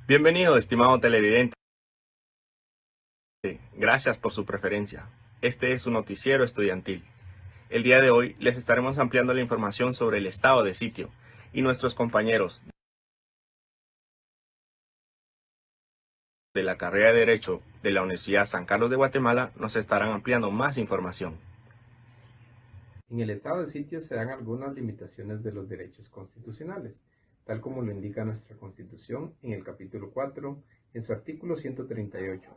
Bienvenido, estimado televidente. Gracias por su preferencia. Este es su noticiero estudiantil. El día de hoy les estaremos ampliando la información sobre el estado de sitio y nuestros compañeros de la carrera de Derecho de la Universidad San Carlos de Guatemala nos estarán ampliando más información. En el estado de sitio se dan algunas limitaciones de los derechos constitucionales, tal como lo indica nuestra Constitución en el capítulo 4, en su artículo 138,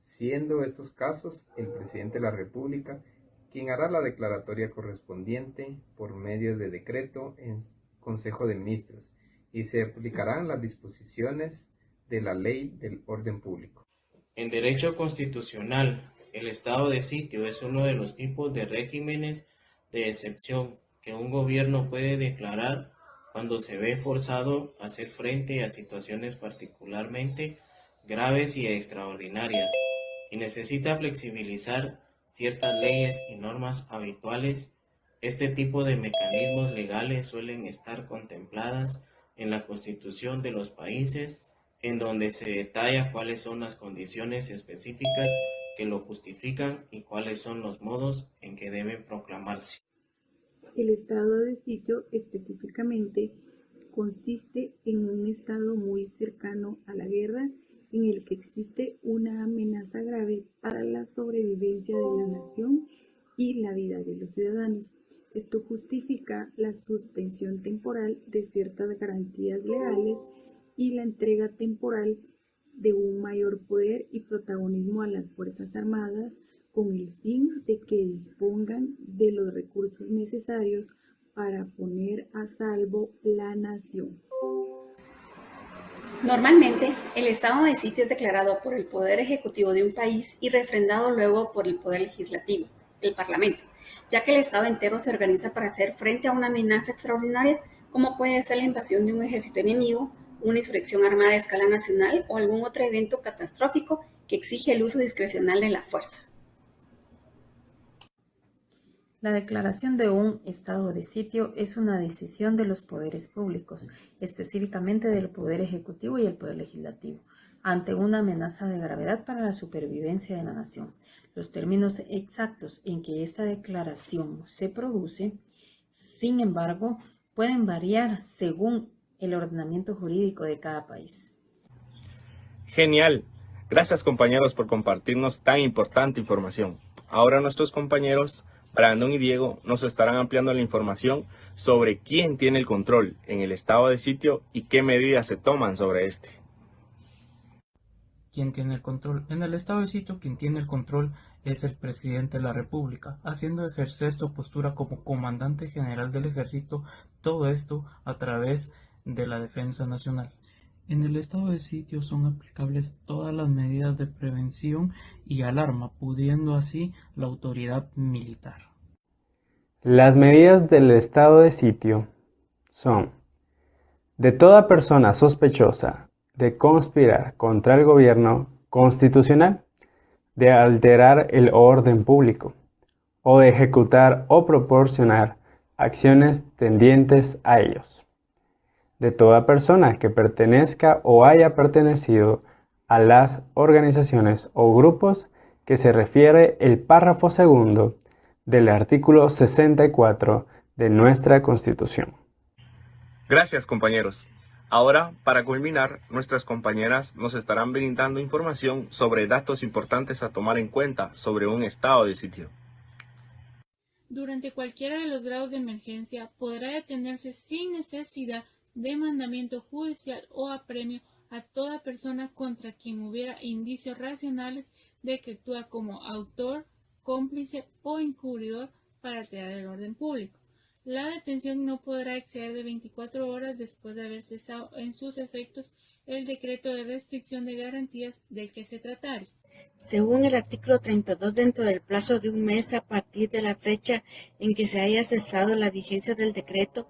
siendo estos casos el presidente de la República quien hará la declaratoria correspondiente por medio de decreto en Consejo de Ministros y se aplicarán las disposiciones de la Ley del Orden Público. En derecho constitucional, el estado de sitio es uno de los tipos de regímenes de excepción que un gobierno puede declarar cuando se ve forzado a hacer frente a situaciones particularmente graves y extraordinarias, y necesita flexibilizar ciertas leyes y normas habituales. Este tipo de mecanismos legales suelen estar contempladas en la Constitución de los países en donde se detalla cuáles son las condiciones específicas que lo justifican y cuáles son los modos en que deben proclamarse. El estado de sitio específicamente consiste en un estado muy cercano a la guerra en el que existe una amenaza grave para la sobrevivencia de la nación y la vida de los ciudadanos. Esto justifica la suspensión temporal de ciertas garantías legales y la entrega temporal de un mayor poder y protagonismo a las Fuerzas Armadas con el fin de que dispongan de los recursos necesarios para poner a salvo la nación. Normalmente, el estado de sitio es declarado por el Poder Ejecutivo de un país y refrendado luego por el Poder Legislativo, el Parlamento, ya que el Estado entero se organiza para hacer frente a una amenaza extraordinaria, como puede ser la invasión de un ejército enemigo, una insurrección armada a escala nacional o algún otro evento catastrófico que exige el uso discrecional de la fuerza. La declaración de un estado de sitio es una decisión de los poderes públicos, específicamente del Poder Ejecutivo y el Poder Legislativo, ante una amenaza de gravedad para la supervivencia de la nación. Los términos exactos en que esta declaración se produce, sin embargo, pueden variar según el ordenamiento jurídico de cada país. Genial. Gracias, compañeros, por compartirnos tan importante información. Ahora nuestros compañeros Brandon y Diego nos estarán ampliando la información sobre quién tiene el control en el estado de sitio y qué medidas se toman sobre este. ¿Quién tiene el control? En el estado de sitio, quien tiene el control es el presidente de la República, haciendo ejercer su postura como comandante general del ejército, todo esto a través de la defensa nacional. En el estado de sitio son aplicables todas las medidas de prevención y alarma, pudiendo así la autoridad militar. Las medidas del estado de sitio son: de toda persona sospechosa de conspirar contra el gobierno constitucional, de alterar el orden público, o de ejecutar o proporcionar acciones tendientes a ellos. De toda persona que pertenezca o haya pertenecido a las organizaciones o grupos que se refiere el párrafo segundo del artículo 64 de nuestra Constitución. Gracias, compañeros. Ahora, para culminar, nuestras compañeras nos estarán brindando información sobre datos importantes a tomar en cuenta sobre un estado de sitio. Durante cualquiera de los grados de emergencia podrá detenerse sin necesidad de mandamiento judicial o apremio a toda persona contra quien hubiera indicios racionales de que actúa como autor, cómplice o encubridor para alterar el orden público. La detención no podrá exceder de 24 horas después de haber cesado en sus efectos el decreto de restricción de garantías del que se tratare. Según el artículo 32, dentro del plazo de un mes a partir de la fecha en que se haya cesado la vigencia del decreto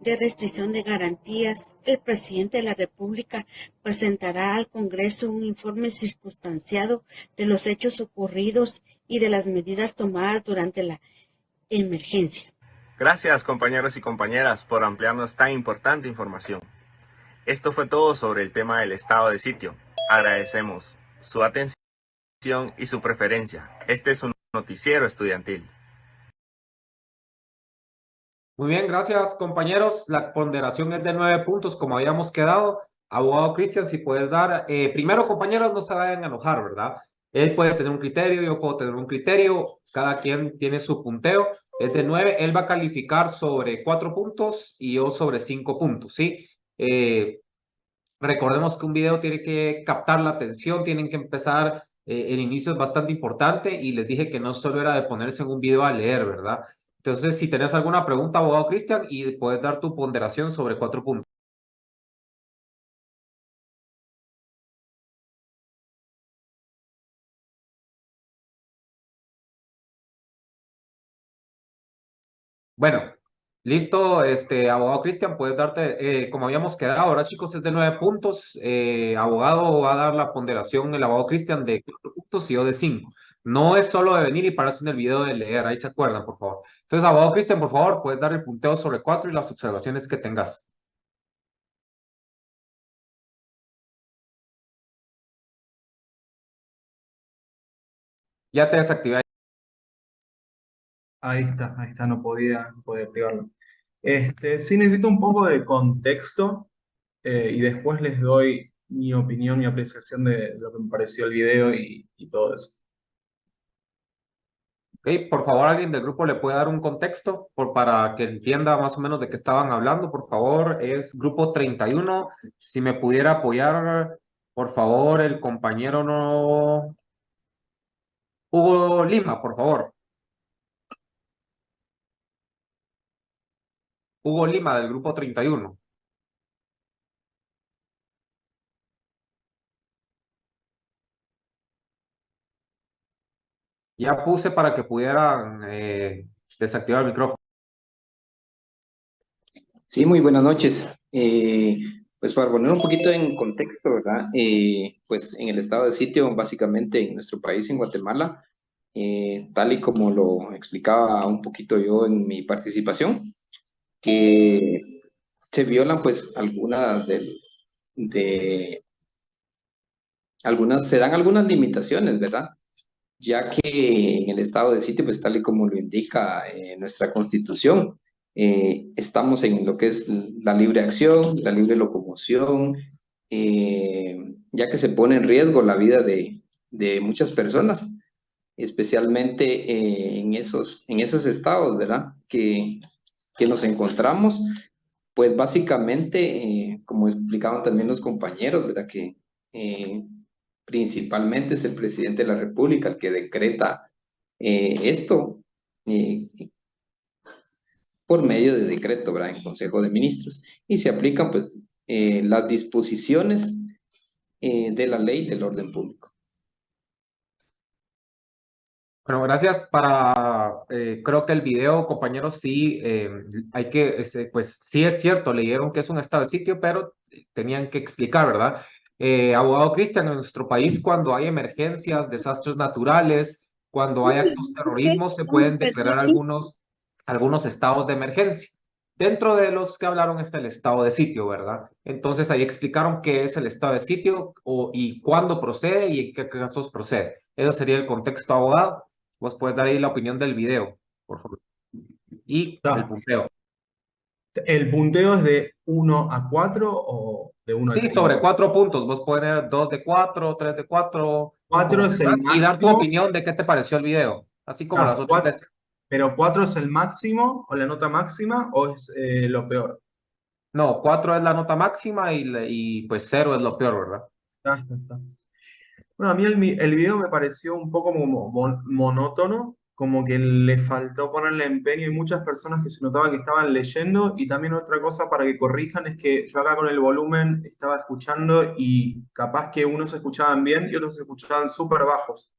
de restricción de garantías, el presidente de la República presentará al Congreso un informe circunstanciado de los hechos ocurridos y de las medidas tomadas durante la emergencia. Gracias, compañeros y compañeras, por ampliarnos tan importante información. Esto fue todo sobre el tema del estado de sitio. Agradecemos su atención y su preferencia. Este es un noticiero estudiantil. Muy bien, gracias compañeros. La ponderación es de 9 puntos como habíamos quedado. Abogado Cristian, si puedes dar, primero compañeros no se vayan a enojar, ¿verdad? Él puede tener un criterio, yo puedo tener un criterio, cada quien tiene su punteo, es de 9, él va a calificar sobre 4 puntos y yo sobre 5 puntos, ¿sí? Recordemos que un video tiene que captar la atención, tienen que empezar, el inicio es bastante importante y les dije que no solo era de ponerse en un video a leer, ¿verdad? Entonces, si tenés alguna pregunta, abogado Cristian, y puedes dar tu ponderación sobre 4 puntos. Bueno, listo, abogado Cristian, puedes darte, como habíamos quedado, ahora chicos, es de 9 puntos. Abogado va a dar la ponderación, el abogado Cristian, de 4 puntos y yo de 5. No es solo de venir y pararse en el video de leer, ahí se acuerdan, por favor. Entonces, abogado Cristian, por favor, puedes dar el punteo sobre 4 y las observaciones que tengas. Ya te desactivé. Ahí está, no podía activarlo. Sí necesito un poco de contexto y después les doy mi opinión, mi apreciación de lo que me pareció el video y todo eso. Ok, por favor, alguien del grupo le puede dar un contexto para que entienda más o menos de qué estaban hablando. Por favor, es grupo 31. Si me pudiera apoyar, por favor, el compañero no. Hugo Lima, por favor. Hugo Lima del grupo 31. Ya puse para que pudieran desactivar el micrófono. Sí, muy buenas noches. Pues para poner un poquito en contexto, ¿verdad? Pues en el estado de sitio, básicamente en nuestro país, en Guatemala, tal y como lo explicaba un poquito yo en mi participación, que se violan pues se dan algunas limitaciones, ¿verdad? Ya que en el estado de sitio, pues tal y como lo indica nuestra constitución, estamos en lo que es la libre acción, la libre locomoción, ya que se pone en riesgo la vida de muchas personas, especialmente en esos estados, ¿verdad? Que nos encontramos, pues básicamente, como explicaban también los compañeros, ¿verdad? Que eh, principalmente es el presidente de la República el que decreta esto eh, por medio de decreto, ¿verdad? En Consejo de Ministros. Y se aplican, pues, las disposiciones de la ley del orden público. Bueno, gracias creo que el video, compañeros, sí, pues sí es cierto, leyeron que es un estado de sitio, pero tenían que explicar, ¿verdad? Abogado Cristian, en nuestro país cuando hay emergencias, desastres naturales, cuando hay actos de terrorismo, se pueden declarar algunos estados de emergencia. Dentro de los que hablaron está el estado de sitio, ¿verdad? Entonces ahí explicaron qué es el estado de sitio y cuándo procede y en qué casos procede. Eso sería el contexto, abogado. Vos puedes dar ahí la opinión del video, por favor. Y el punteo. ¿El punteo es de 1 a 4 o de 1 al Sí, 5? sobre 4 puntos. Vos puedes poner 2 de 4, 3 de 4, 4 es el y dar tu máximo. opinión de qué te pareció el video, así como las otras veces. ¿Pero 4 es el máximo o la nota máxima o es lo peor? No, 4 es la nota máxima y pues 0 es lo peor, ¿verdad? Está. Bueno, a mí el video me pareció un poco como monótono, como que le faltó ponerle empeño y muchas personas que se notaban que estaban leyendo. Y también otra cosa para que corrijan es que yo acá con el volumen estaba escuchando y capaz que unos se escuchaban bien y otros se escuchaban súper bajos.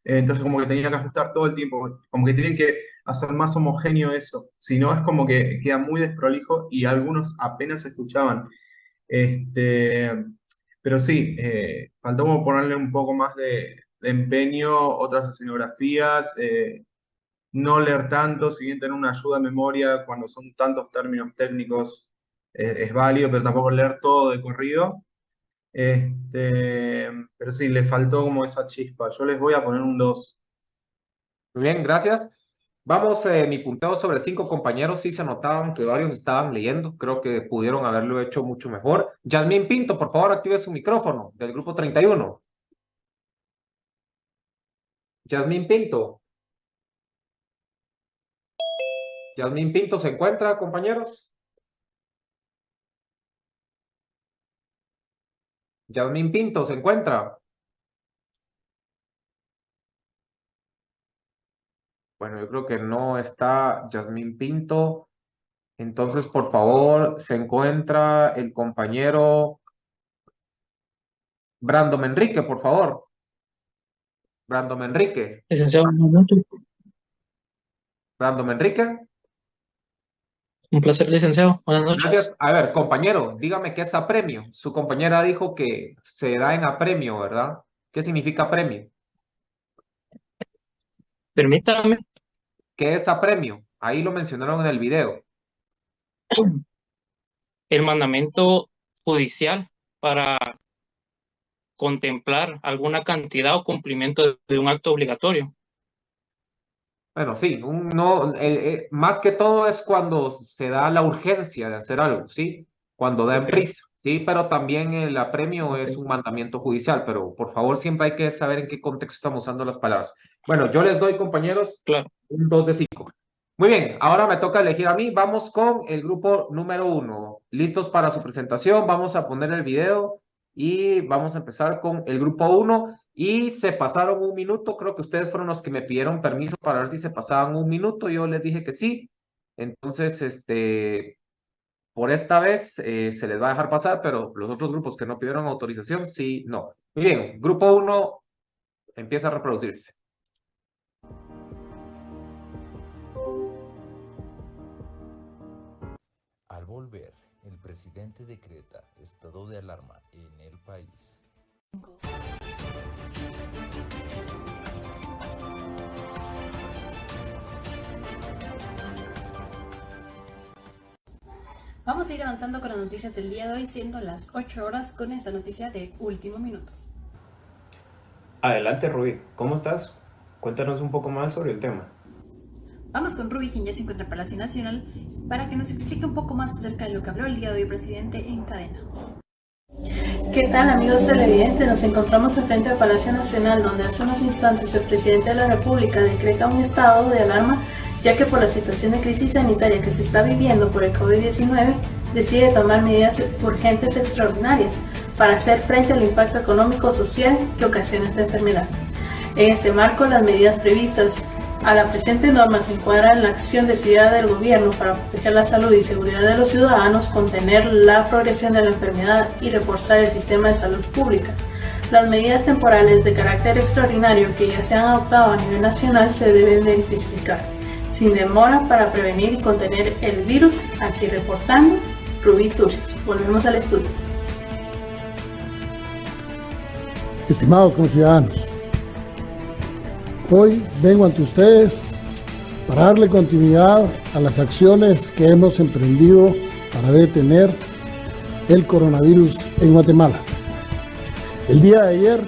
Entonces como que tenía que ajustar todo el tiempo, como que tienen que hacer más homogéneo eso, si no es como que queda muy desprolijo y algunos apenas se escuchaban. Pero sí, faltó como ponerle un poco más de empeño, otras escenografías, no leer tanto, si bien tener una ayuda de memoria cuando son tantos términos técnicos, es válido, pero tampoco leer todo de corrido. Pero sí, le faltó como esa chispa. Yo les voy a poner un 2. Muy bien, gracias. Vamos, mi punteo sobre 5 compañeros. Sí se notaban que varios estaban leyendo. Creo que pudieron haberlo hecho mucho mejor. Yasmín Pinto, por favor, active su micrófono del grupo 31. Yasmín Pinto. Yasmín Pinto se encuentra, compañeros. Yasmín Pinto se encuentra. Bueno, yo creo que no está Yasmín Pinto. Entonces, por favor, se encuentra el compañero Brandon Enrique, por favor. Brandon Enrique. Licenciado, buenas noches. Brandon Enrique. Un placer, licenciado. Buenas noches. Gracias. A ver, compañero, dígame qué es apremio. Su compañera dijo que se da en apremio, ¿verdad? ¿Qué significa apremio? Permítame. ¿Qué es apremio? Ahí lo mencionaron en el video. El mandamiento judicial para contemplar alguna cantidad o cumplimiento de un acto obligatorio. Bueno, sí, no, más que todo es cuando se da la urgencia de hacer algo, ¿sí? Cuando da en Ok. prisa, ¿sí? Pero también el apremio es Ok. un mandamiento judicial, pero por favor siempre hay que saber en qué contexto estamos usando las palabras. Bueno, yo les doy, compañeros, Claro. un 2 de 5. Muy bien, ahora me toca elegir a mí. Vamos con el grupo número 1. ¿Listos para su presentación? Vamos a poner el video y vamos a empezar con el grupo 1. Y se pasaron un minuto, creo que ustedes fueron los que me pidieron permiso para ver si se pasaban un minuto, yo les dije que sí, entonces, por esta vez se les va a dejar pasar, pero los otros grupos que no pidieron autorización, sí, no. Muy bien, grupo 1 empieza a reproducirse. Al volver, el presidente decreta estado de alarma en el país. Vamos a ir avanzando con las noticias del día de hoy, siendo las 8 horas con esta noticia de último minuto. Adelante, Rubí. ¿Cómo estás? Cuéntanos un poco más sobre el tema. Vamos con Rubí, quien ya se encuentra en Palacio Nacional, para que nos explique un poco más acerca de lo que habló el día de hoy el presidente en cadena. ¿Qué tal, amigos televidentes? Nos encontramos enfrente del Palacio Nacional, donde hace unos instantes el presidente de la República decreta un estado de alarma, ya que por la situación de crisis sanitaria que se está viviendo por el COVID-19, decide tomar medidas urgentes extraordinarias para hacer frente al impacto económico-social que ocasiona esta enfermedad. En este marco, las medidas previstas a la presente norma se encuadran en la acción decidida del gobierno para proteger la salud y seguridad de los ciudadanos, contener la progresión de la enfermedad y reforzar el sistema de salud pública. Las medidas temporales de carácter extraordinario que ya se han adoptado a nivel nacional se deben de intensificar sin demora para prevenir y contener el virus. Aquí reportando Rubí Turcios. Volvemos al estudio. Estimados conciudadanos, hoy vengo ante ustedes para darle continuidad a las acciones que hemos emprendido para detener el coronavirus en Guatemala. El día de ayer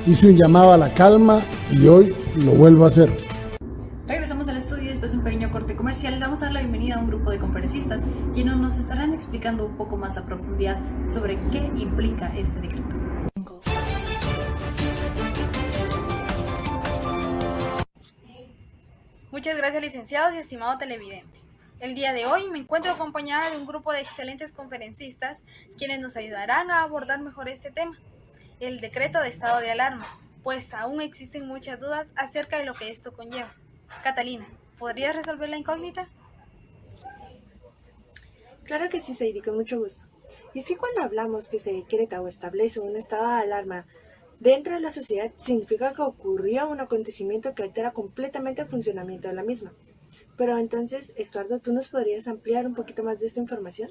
hice un llamado a la calma y hoy lo vuelvo a hacer. Regresamos al estudio después de un pequeño corte comercial. Le vamos a dar la bienvenida a un grupo de conferencistas quienes nos estarán explicando un poco más a profundidad sobre qué implica este decreto. Muchas gracias, licenciados y estimado televidente. El día de hoy me encuentro acompañada de un grupo de excelentes conferencistas quienes nos ayudarán a abordar mejor este tema, el decreto de estado de alarma, pues aún existen muchas dudas acerca de lo que esto conlleva. Catalina, ¿podrías resolver la incógnita? Claro que sí, Sadie, con mucho gusto. Y es que cuando hablamos que se decreta o establece un estado de alarma dentro de la sociedad, significa que ocurrió un acontecimiento que altera completamente el funcionamiento de la misma. Pero entonces, Estuardo, ¿tú nos podrías ampliar un poquito más de esta información?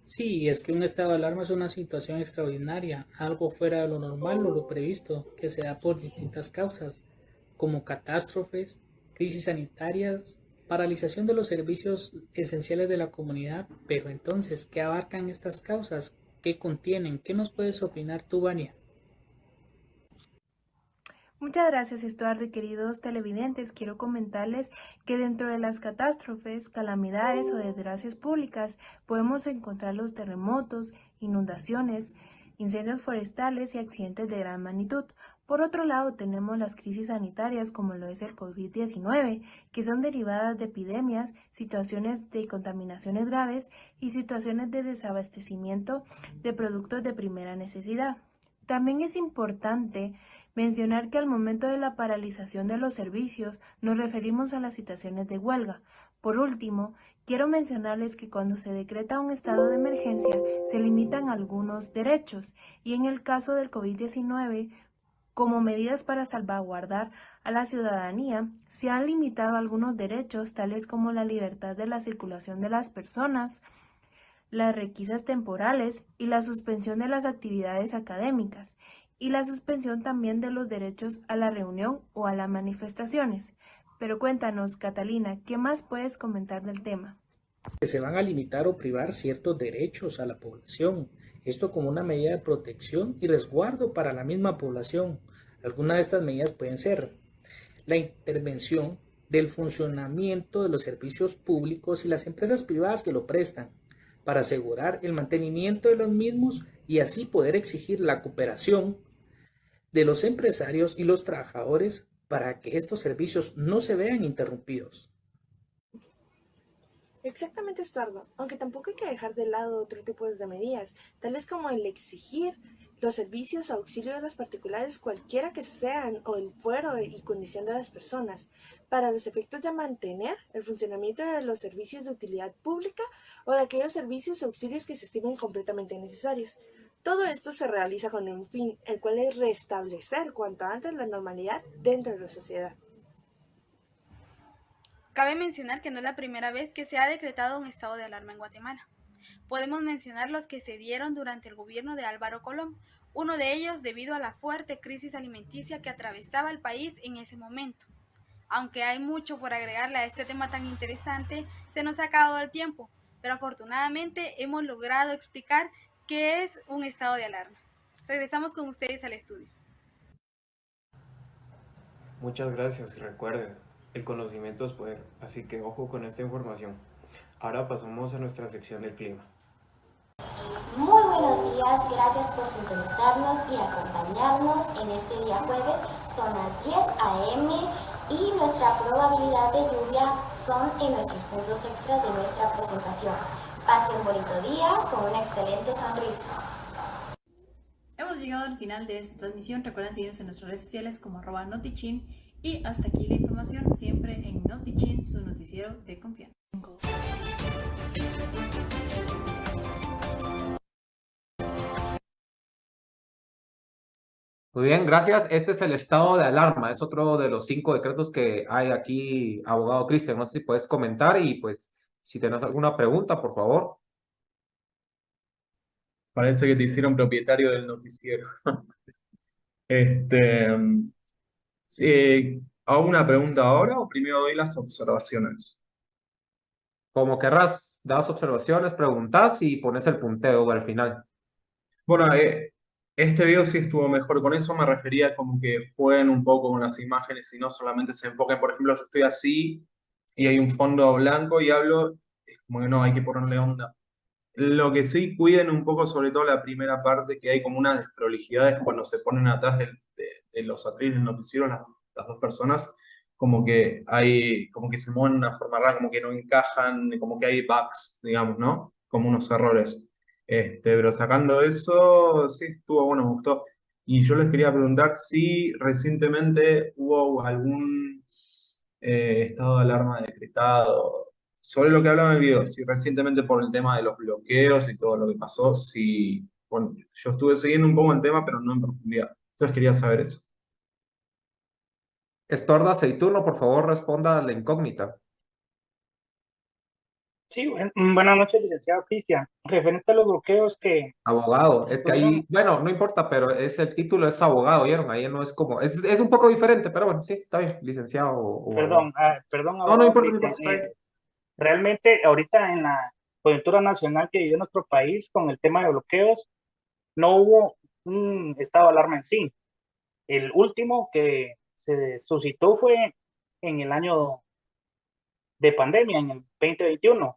Sí, es que un estado de alarma es una situación extraordinaria, algo fuera de lo normal o lo previsto, que se da por distintas causas, como catástrofes, crisis sanitarias, Paralización de los servicios esenciales de la comunidad, pero entonces, ¿qué abarcan estas causas? ¿Qué contienen? ¿Qué nos puedes opinar tú, Vania? Muchas gracias, Estuardo, y queridos televidentes. Quiero comentarles que dentro de las catástrofes, calamidades o desgracias públicas podemos encontrar los terremotos, inundaciones, incendios forestales y accidentes de gran magnitud. Por otro lado, tenemos las crisis sanitarias como lo es el COVID-19, que son derivadas de epidemias, situaciones de contaminaciones graves y situaciones de desabastecimiento de productos de primera necesidad. También es importante mencionar que al momento de la paralización de los servicios nos referimos a las situaciones de huelga. Por último, quiero mencionarles que cuando se decreta un estado de emergencia se limitan algunos derechos y en el caso del COVID-19, como medidas para salvaguardar a la ciudadanía, se han limitado algunos derechos tales como la libertad de la circulación de las personas, las requisas temporales y la suspensión de las actividades académicas y la suspensión también de los derechos a la reunión o a las manifestaciones. Pero cuéntanos, Catalina, ¿qué más puedes comentar del tema? Que se van a limitar o privar ciertos derechos a la población, esto como una medida de protección y resguardo para la misma población. Algunas de estas medidas pueden ser la intervención del funcionamiento de los servicios públicos y las empresas privadas que lo prestan, para asegurar el mantenimiento de los mismos y así poder exigir la cooperación de los empresarios y los trabajadores para que estos servicios no se vean interrumpidos. Exactamente, Estuardo, aunque tampoco hay que dejar de lado otro tipo de medidas, tales como el exigir los servicios o auxilio de los particulares, cualquiera que sean, o el fuero y condición de las personas, para los efectos de mantener el funcionamiento de los servicios de utilidad pública o de aquellos servicios o auxilios que se estimen completamente necesarios. Todo esto se realiza con un fin, el cual es restablecer cuanto antes la normalidad dentro de la sociedad. Cabe mencionar que no es la primera vez que se ha decretado un estado de alarma en Guatemala. Podemos mencionar los que se dieron durante el gobierno de Álvaro Colón, uno de ellos debido a la fuerte crisis alimenticia que atravesaba el país en ese momento. Aunque hay mucho por agregarle a este tema tan interesante, se nos ha acabado el tiempo, pero afortunadamente hemos logrado explicar qué es un estado de alarma. Regresamos con ustedes al estudio. Muchas gracias y recuerden, el conocimiento es poder, así que ojo con esta información. Ahora pasamos a nuestra sección del clima. Muy buenos días, gracias por sintonizarnos y acompañarnos en este día jueves. Son las 10 a.m. y nuestra probabilidad de lluvia son en nuestros puntos extras de nuestra presentación. Pase un bonito día con una excelente sonrisa. Hemos llegado al final de esta transmisión. Recuerden seguirnos en nuestras redes sociales como @notichin y hasta aquí la información siempre en Notichin, su noticiero de confianza. Muy bien, gracias. Este es el estado de alarma. Es otro de los 5 decretos que hay aquí, abogado Cristian. No sé si puedes comentar y pues si tenés alguna pregunta, por favor. Parece que te hicieron propietario del noticiero. ¿Hago una pregunta ahora o primero doy las observaciones? Como querrás, das observaciones, preguntas y pones el punteo al final. Bueno, este video sí estuvo mejor. Con eso me refería como que jueguen un poco con las imágenes y no solamente se enfoquen. Por ejemplo, yo estoy así y hay un fondo blanco y hablo, es como que no, hay que ponerle onda. Lo que sí, cuiden un poco, sobre todo la primera parte, que hay como unas desprolijidades cuando se ponen atrás de los atriles del noticiero, las dos personas, como que se mueven de una forma rara, como que no encajan, como que hay bugs, digamos, ¿no? Como unos errores. Pero sacando eso, sí, estuvo bueno, me gustó. Y yo les quería preguntar si recientemente hubo algún estado de alarma decretado sobre lo que hablaba en el video, si recientemente por el tema de los bloqueos y todo lo que pasó, si, bueno, yo estuve siguiendo un poco el tema, pero no en profundidad. Entonces quería saber eso. Estorda Aceituno, por favor, responda a la incógnita. Sí, buenas noches, licenciado Cristian. Referente a los bloqueos que Abogado, es que estuvieron, ahí, bueno, no importa, pero es el título es abogado, ¿vieron? Ahí no es como, es un poco diferente, pero bueno, sí, está bien, licenciado o abogado. perdón, No, no abogado importa, no Cristian, importa, está bien. realmente ahorita en la coyuntura nacional que vivió nuestro país con el tema de bloqueos, no hubo un estado de alarma en sí. El último que se suscitó fue en el año de pandemia, en el 2021.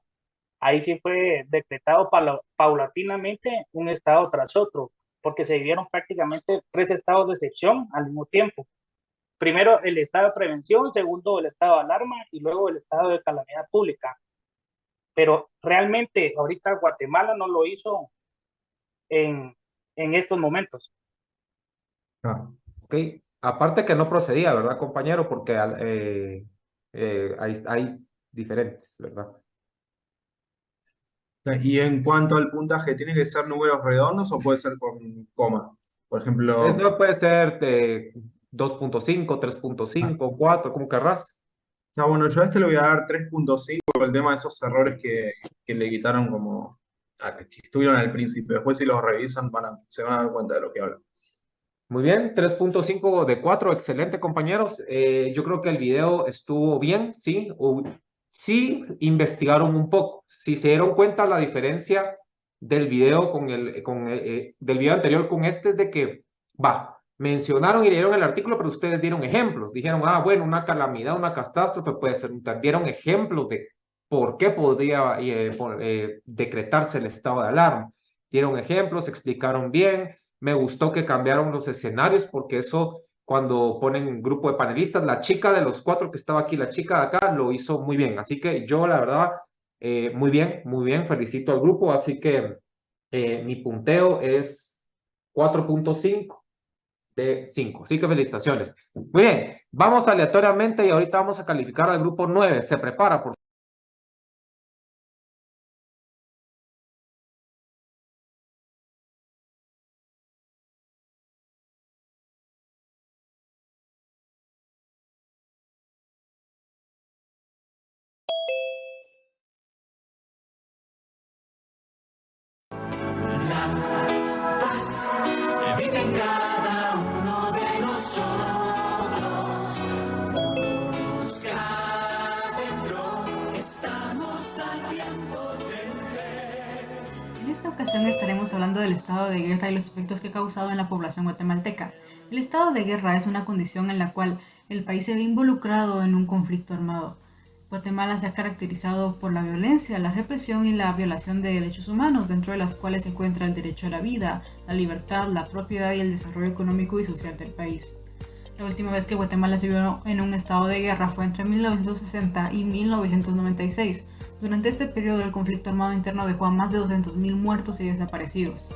Ahí sí fue decretado paulatinamente un estado tras otro, porque se vivieron prácticamente 3 estados de excepción al mismo tiempo. Primero el estado de prevención, segundo el estado de alarma y luego el estado de calamidad pública. Pero realmente ahorita Guatemala no lo hizo en, en estos momentos. Ah, ok. Aparte que no procedía, ¿verdad, compañero? Porque hay diferentes, ¿verdad? Y en cuanto al puntaje, ¿tiene que ser números redondos o puede ser con coma? Por ejemplo, Esto puede ser de 2.5, 3.5, 4, como querrás. bueno, yo a este le voy a dar 3.5 por el tema de esos errores que le quitaron como que estuvieron al principio. Después si los revisan se van a dar cuenta de lo que hablan. Muy bien, 3.5 de 4, excelente compañeros. Yo creo que el video estuvo bien, sí. Sí investigaron un poco. Si se dieron cuenta la diferencia del video del video anterior con este es de que, mencionaron y leyeron el artículo, pero ustedes dieron ejemplos. Dijeron, bueno, una calamidad, una catástrofe puede ser, dieron ejemplos de por qué podría decretarse el estado de alarma. Dieron ejemplos, explicaron bien. Me gustó que cambiaron los escenarios porque eso, cuando ponen un grupo de panelistas, la chica de los 4 que estaba aquí, la chica de acá, lo hizo muy bien. Así que yo, la verdad, muy bien, felicito al grupo. Así que mi punteo es 4.5 de 5. Así que felicitaciones. Muy bien, vamos aleatoriamente y ahorita vamos a calificar al grupo 9. Se prepara, por Vive en cada uno de nosotros. Busca dentro, estamos a tiempo de fe. En esta ocasión estaremos hablando del estado de guerra y los efectos que ha causado en la población guatemalteca. El estado de guerra es una condición en la cual el país se ve involucrado en un conflicto armado. Guatemala se ha caracterizado por la violencia, la represión y la violación de derechos humanos, dentro de las cuales se encuentra el derecho a la vida, la libertad, la propiedad y el desarrollo económico y social del país. La última vez que Guatemala se vio en un estado de guerra fue entre 1960 y 1996. Durante este periodo, el conflicto armado interno dejó a más de 200.000 muertos y desaparecidos.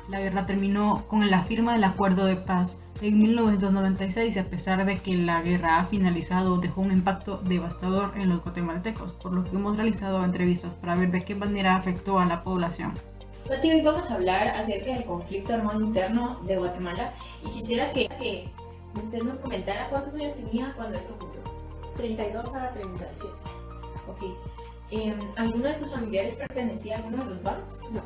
La guerra terminó con la firma del Acuerdo de Paz en 1996 y a pesar de que la guerra ha finalizado, dejó un impacto devastador en los guatemaltecos, por lo que hemos realizado entrevistas para ver de qué manera afectó a la población. Mati, hoy vamos a hablar acerca del conflicto armado interno de Guatemala y quisiera que usted nos comentara cuántos años tenía cuando esto ocurrió. 32 a 37. Ok. ¿Alguno de tus familiares pertenecía a alguno de los bandos? No.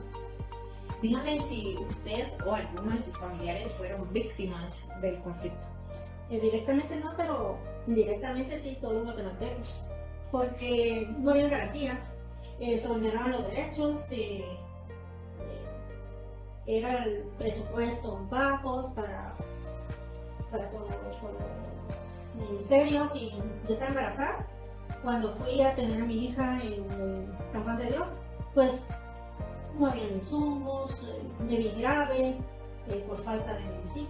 Dígame si usted o alguno de sus familiares fueron víctimas del conflicto. Directamente no, pero indirectamente sí, todos los guatemaltecos. Porque no había garantías, se vulneraban los derechos, eran presupuestos bajos para con los ministerios, y yo estaba embarazada. Cuando fui a tener a mi hija en el campo anterior, pues no había insumos, de bien grave, por falta de medicina,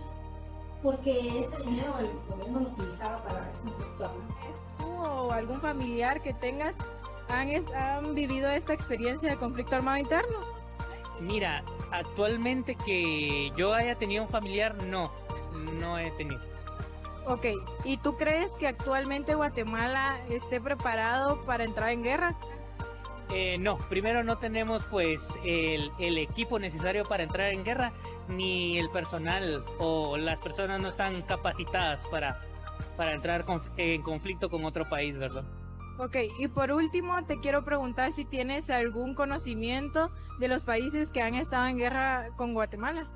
porque ese dinero el gobierno lo utilizaba para este conflicto armado. ¿Tú o algún familiar que tengas han vivido esta experiencia de conflicto armado interno? Mira, actualmente que yo haya tenido un familiar, no he tenido. Ok, ¿y tú crees que actualmente Guatemala esté preparado para entrar en guerra? No, primero no tenemos pues el equipo necesario para entrar en guerra, ni el personal o las personas no están capacitadas para entrar en conflicto con otro país, ¿verdad? Ok, y por último te quiero preguntar si tienes algún conocimiento de los países que han estado en guerra con Guatemala.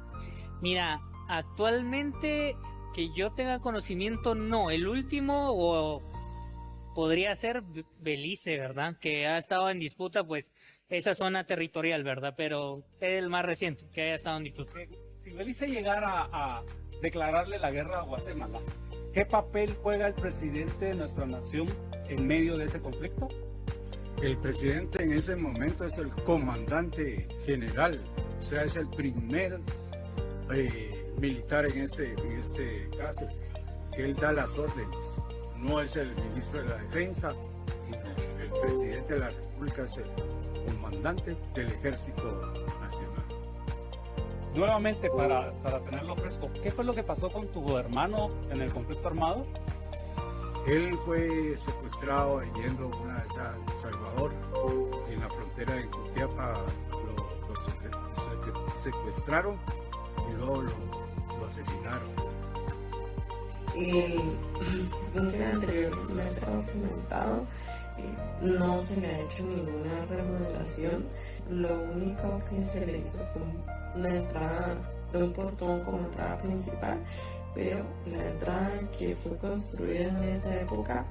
Mira, actualmente que yo tenga conocimiento, no. El último o podría ser Belice, ¿verdad? Que ha estado en disputa, pues, esa zona territorial, ¿verdad? Pero es el más reciente que haya estado en disputa. Si Belice llegara a declararle la guerra a Guatemala, ¿qué papel juega el presidente de nuestra nación en medio de ese conflicto? El presidente en ese momento es el comandante general, o sea, es el primer militar en este caso, que él da las órdenes. No es el ministro de la Defensa, sino el presidente de la República es el comandante del Ejército Nacional. Nuevamente, para tenerlo fresco, ¿qué fue lo que pasó con tu hermano en el conflicto armado? Él fue secuestrado yendo una vez a El Salvador, en la frontera de Cutiapa, lo secuestraron y luego lo asesinaron. Anteriormente comentado, no se le ha hecho ninguna remodelación. Lo único que se le hizo fue una entrada de un portón como entrada principal, pero la entrada que fue construida en esa época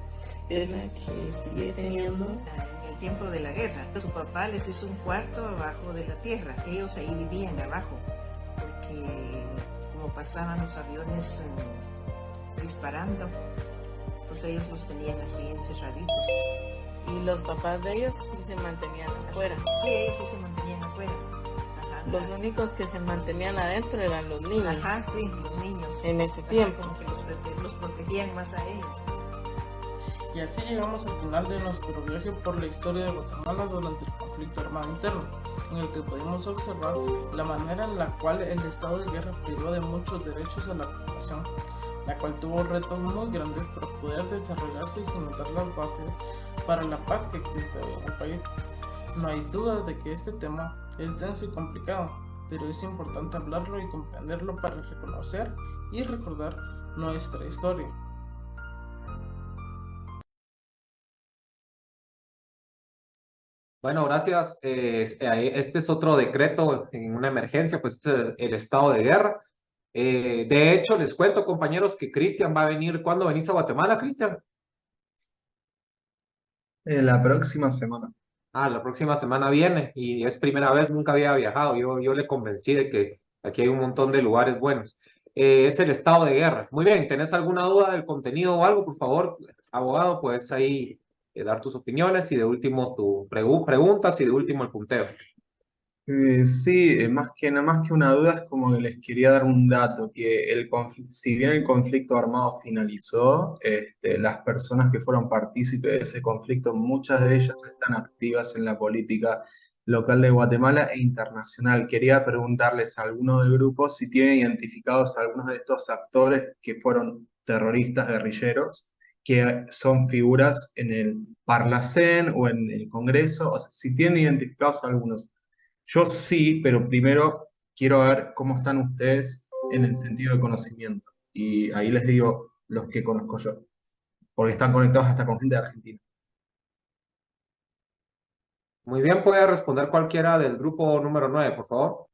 es la que sigue teniendo. En el tiempo de la guerra, su papá les hizo un cuarto abajo de la tierra. Ellos ahí vivían abajo, porque como pasaban los aviones disparando, pues ellos los tenían así encerraditos. Y los papás de ellos sí se mantenían afuera. Sí, ellos sí se mantenían afuera. Ajá, los únicos que se mantenían adentro eran los niños. Ajá, sí, los niños. En ese tiempo. Como que los protegían más a ellos. Y así llegamos al final de nuestro viaje por la historia de Guatemala durante el conflicto armado interno, en el que pudimos observar la manera en la cual el estado de guerra privó de muchos derechos a la población, la cual tuvo retos muy grandes para poder desarrollarse y cimentar las bases para la paz que existe hoy en el país. No hay duda de que este tema es denso y complicado, pero es importante hablarlo y comprenderlo para reconocer y recordar nuestra historia. Bueno, gracias. Este es otro decreto en una emergencia, pues es el estado de guerra. De hecho, les cuento, compañeros, que Cristian va a venir. ¿Cuándo venís a Guatemala, Cristian? La próxima semana. Ah, la próxima semana viene y es primera vez, nunca había viajado. Yo le convencí de que aquí hay un montón de lugares buenos. Es el estado de guerra. Muy bien, ¿tenés alguna duda del contenido o algo? Por favor, abogado, puedes ahí dar tus opiniones y de último tus preguntas y de último el punteo. Sí, más que una duda es como que les quería dar un dato, que si bien el conflicto armado finalizó, las personas que fueron partícipes de ese conflicto, muchas de ellas están activas en la política local de Guatemala e internacional. Quería preguntarles a alguno del grupo si tienen identificados a algunos de estos actores que fueron terroristas guerrilleros, que son figuras en el Parlacén o en el Congreso, o sea, si tienen identificados a algunos. Yo sí, pero primero quiero ver cómo están ustedes en el sentido de conocimiento. Y ahí les digo los que conozco yo, porque están conectados hasta con gente de Argentina. Muy bien, puede responder cualquiera del grupo número 9, por favor.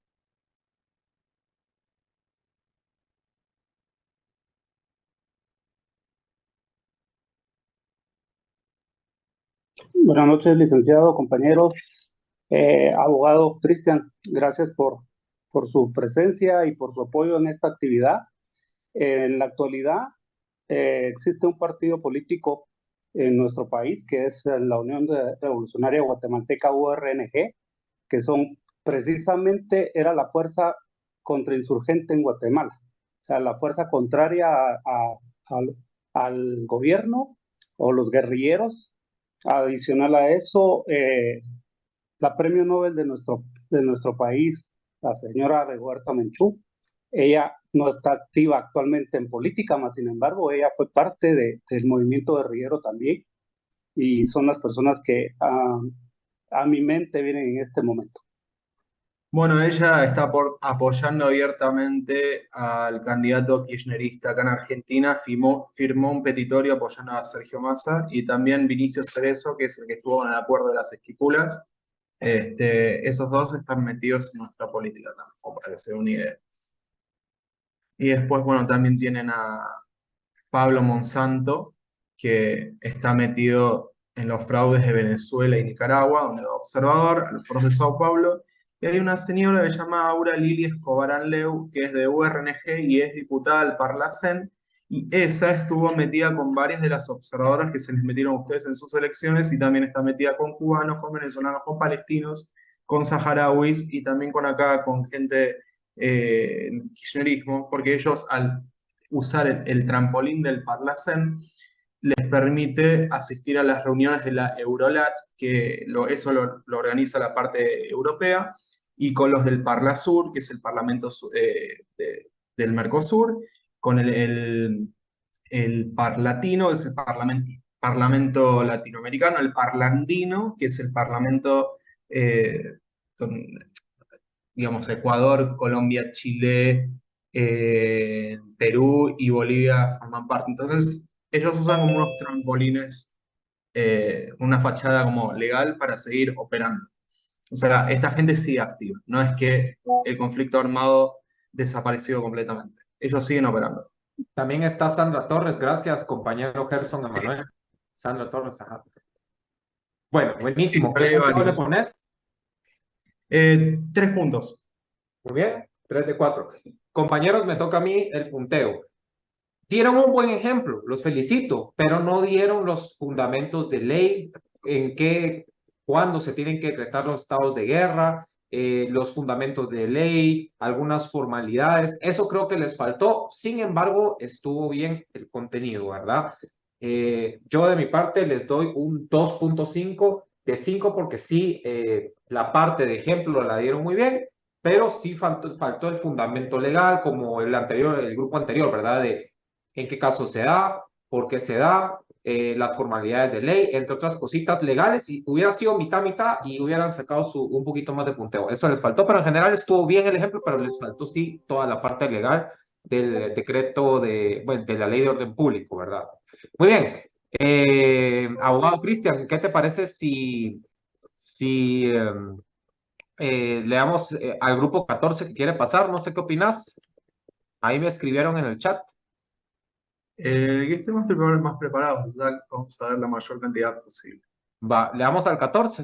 Buenas noches, licenciado, compañeros. Abogado Cristian, gracias por su presencia y por su apoyo en esta actividad. En la actualidad existe un partido político en nuestro país que es la Unión Revolucionaria Guatemalteca, URNG, que precisamente era la fuerza contrainsurgente en Guatemala, o sea, la fuerza contraria al gobierno o los guerrilleros. Adicional a eso, la premio Nobel de nuestro país, la señora Rigoberta Menchú, ella no está activa actualmente en política, mas sin embargo, ella fue parte del movimiento guerrillero también, y son las personas que a mi mente vienen en este momento. Bueno, ella está apoyando abiertamente al candidato kirchnerista acá en Argentina, firmó un petitorio apoyando a Sergio Massa y también Vinicio Cerezo, que es el que estuvo en el acuerdo de las esquipulas. Esos dos están metidos en nuestra política también, como para que se dé una idea. Y después, bueno, también tienen a Pablo Monsanto, que está metido en los fraudes de Venezuela y Nicaragua, donde es observador, a los foros de Sao Paulo. Y hay una señora que se llama Aura Lili Escobar Anleu, que es de URNG y es diputada al Parlacén, y esa estuvo metida con varias de las observadoras que se les metieron a ustedes en sus elecciones, y también está metida con cubanos, con venezolanos, con palestinos, con saharauis, y también con acá, con gente kirchnerismo, porque ellos al usar el trampolín del Parlacén les permite asistir a las reuniones de la Eurolat, que eso lo organiza la parte europea, y con los del Parlasur, que es el Parlamento del Mercosur, con el Parlatino, que es el Parlamento Latinoamericano, el Parlandino, que es el Parlamento, digamos, Ecuador, Colombia, Chile, Perú y Bolivia forman parte. Entonces, ellos usan como unos trampolines, una fachada como legal para seguir operando. O sea, esta gente sigue activa, no es que el conflicto armado desapareció completamente. Ellos siguen operando. También está Sandra Torres, gracias, compañero Gerson Emanuel. Sandra Torres, ajá. Bueno, buenísimo. ¿Qué punto le pones? 3 puntos. Muy bien, 3 de 4. Compañeros, me toca a mí el punteo. Dieron un buen ejemplo, los felicito, pero no dieron los fundamentos de ley, cuándo se tienen que decretar los estados de guerra, los fundamentos de ley, algunas formalidades. Eso creo que les faltó. Sin embargo, estuvo bien el contenido, ¿verdad? Yo de mi parte les doy un 2.5 de 5 porque sí, la parte de ejemplo la dieron muy bien, pero sí faltó el fundamento legal como el grupo anterior, ¿verdad? De en qué caso se da, por qué se da, las formalidades de ley, entre otras cositas legales, y hubiera sido mitad y hubieran sacado un poquito más de punteo. Eso les faltó, pero en general estuvo bien el ejemplo, pero les faltó sí toda la parte legal del decreto de la ley de orden público, ¿verdad? Muy bien. Abogado Cristian, ¿qué te parece si le damos al grupo 14 que quiere pasar? No sé qué opinas. Ahí me escribieron en el chat. Que esté más preparado, vamos a ver la mayor cantidad posible. Va, le damos al 14.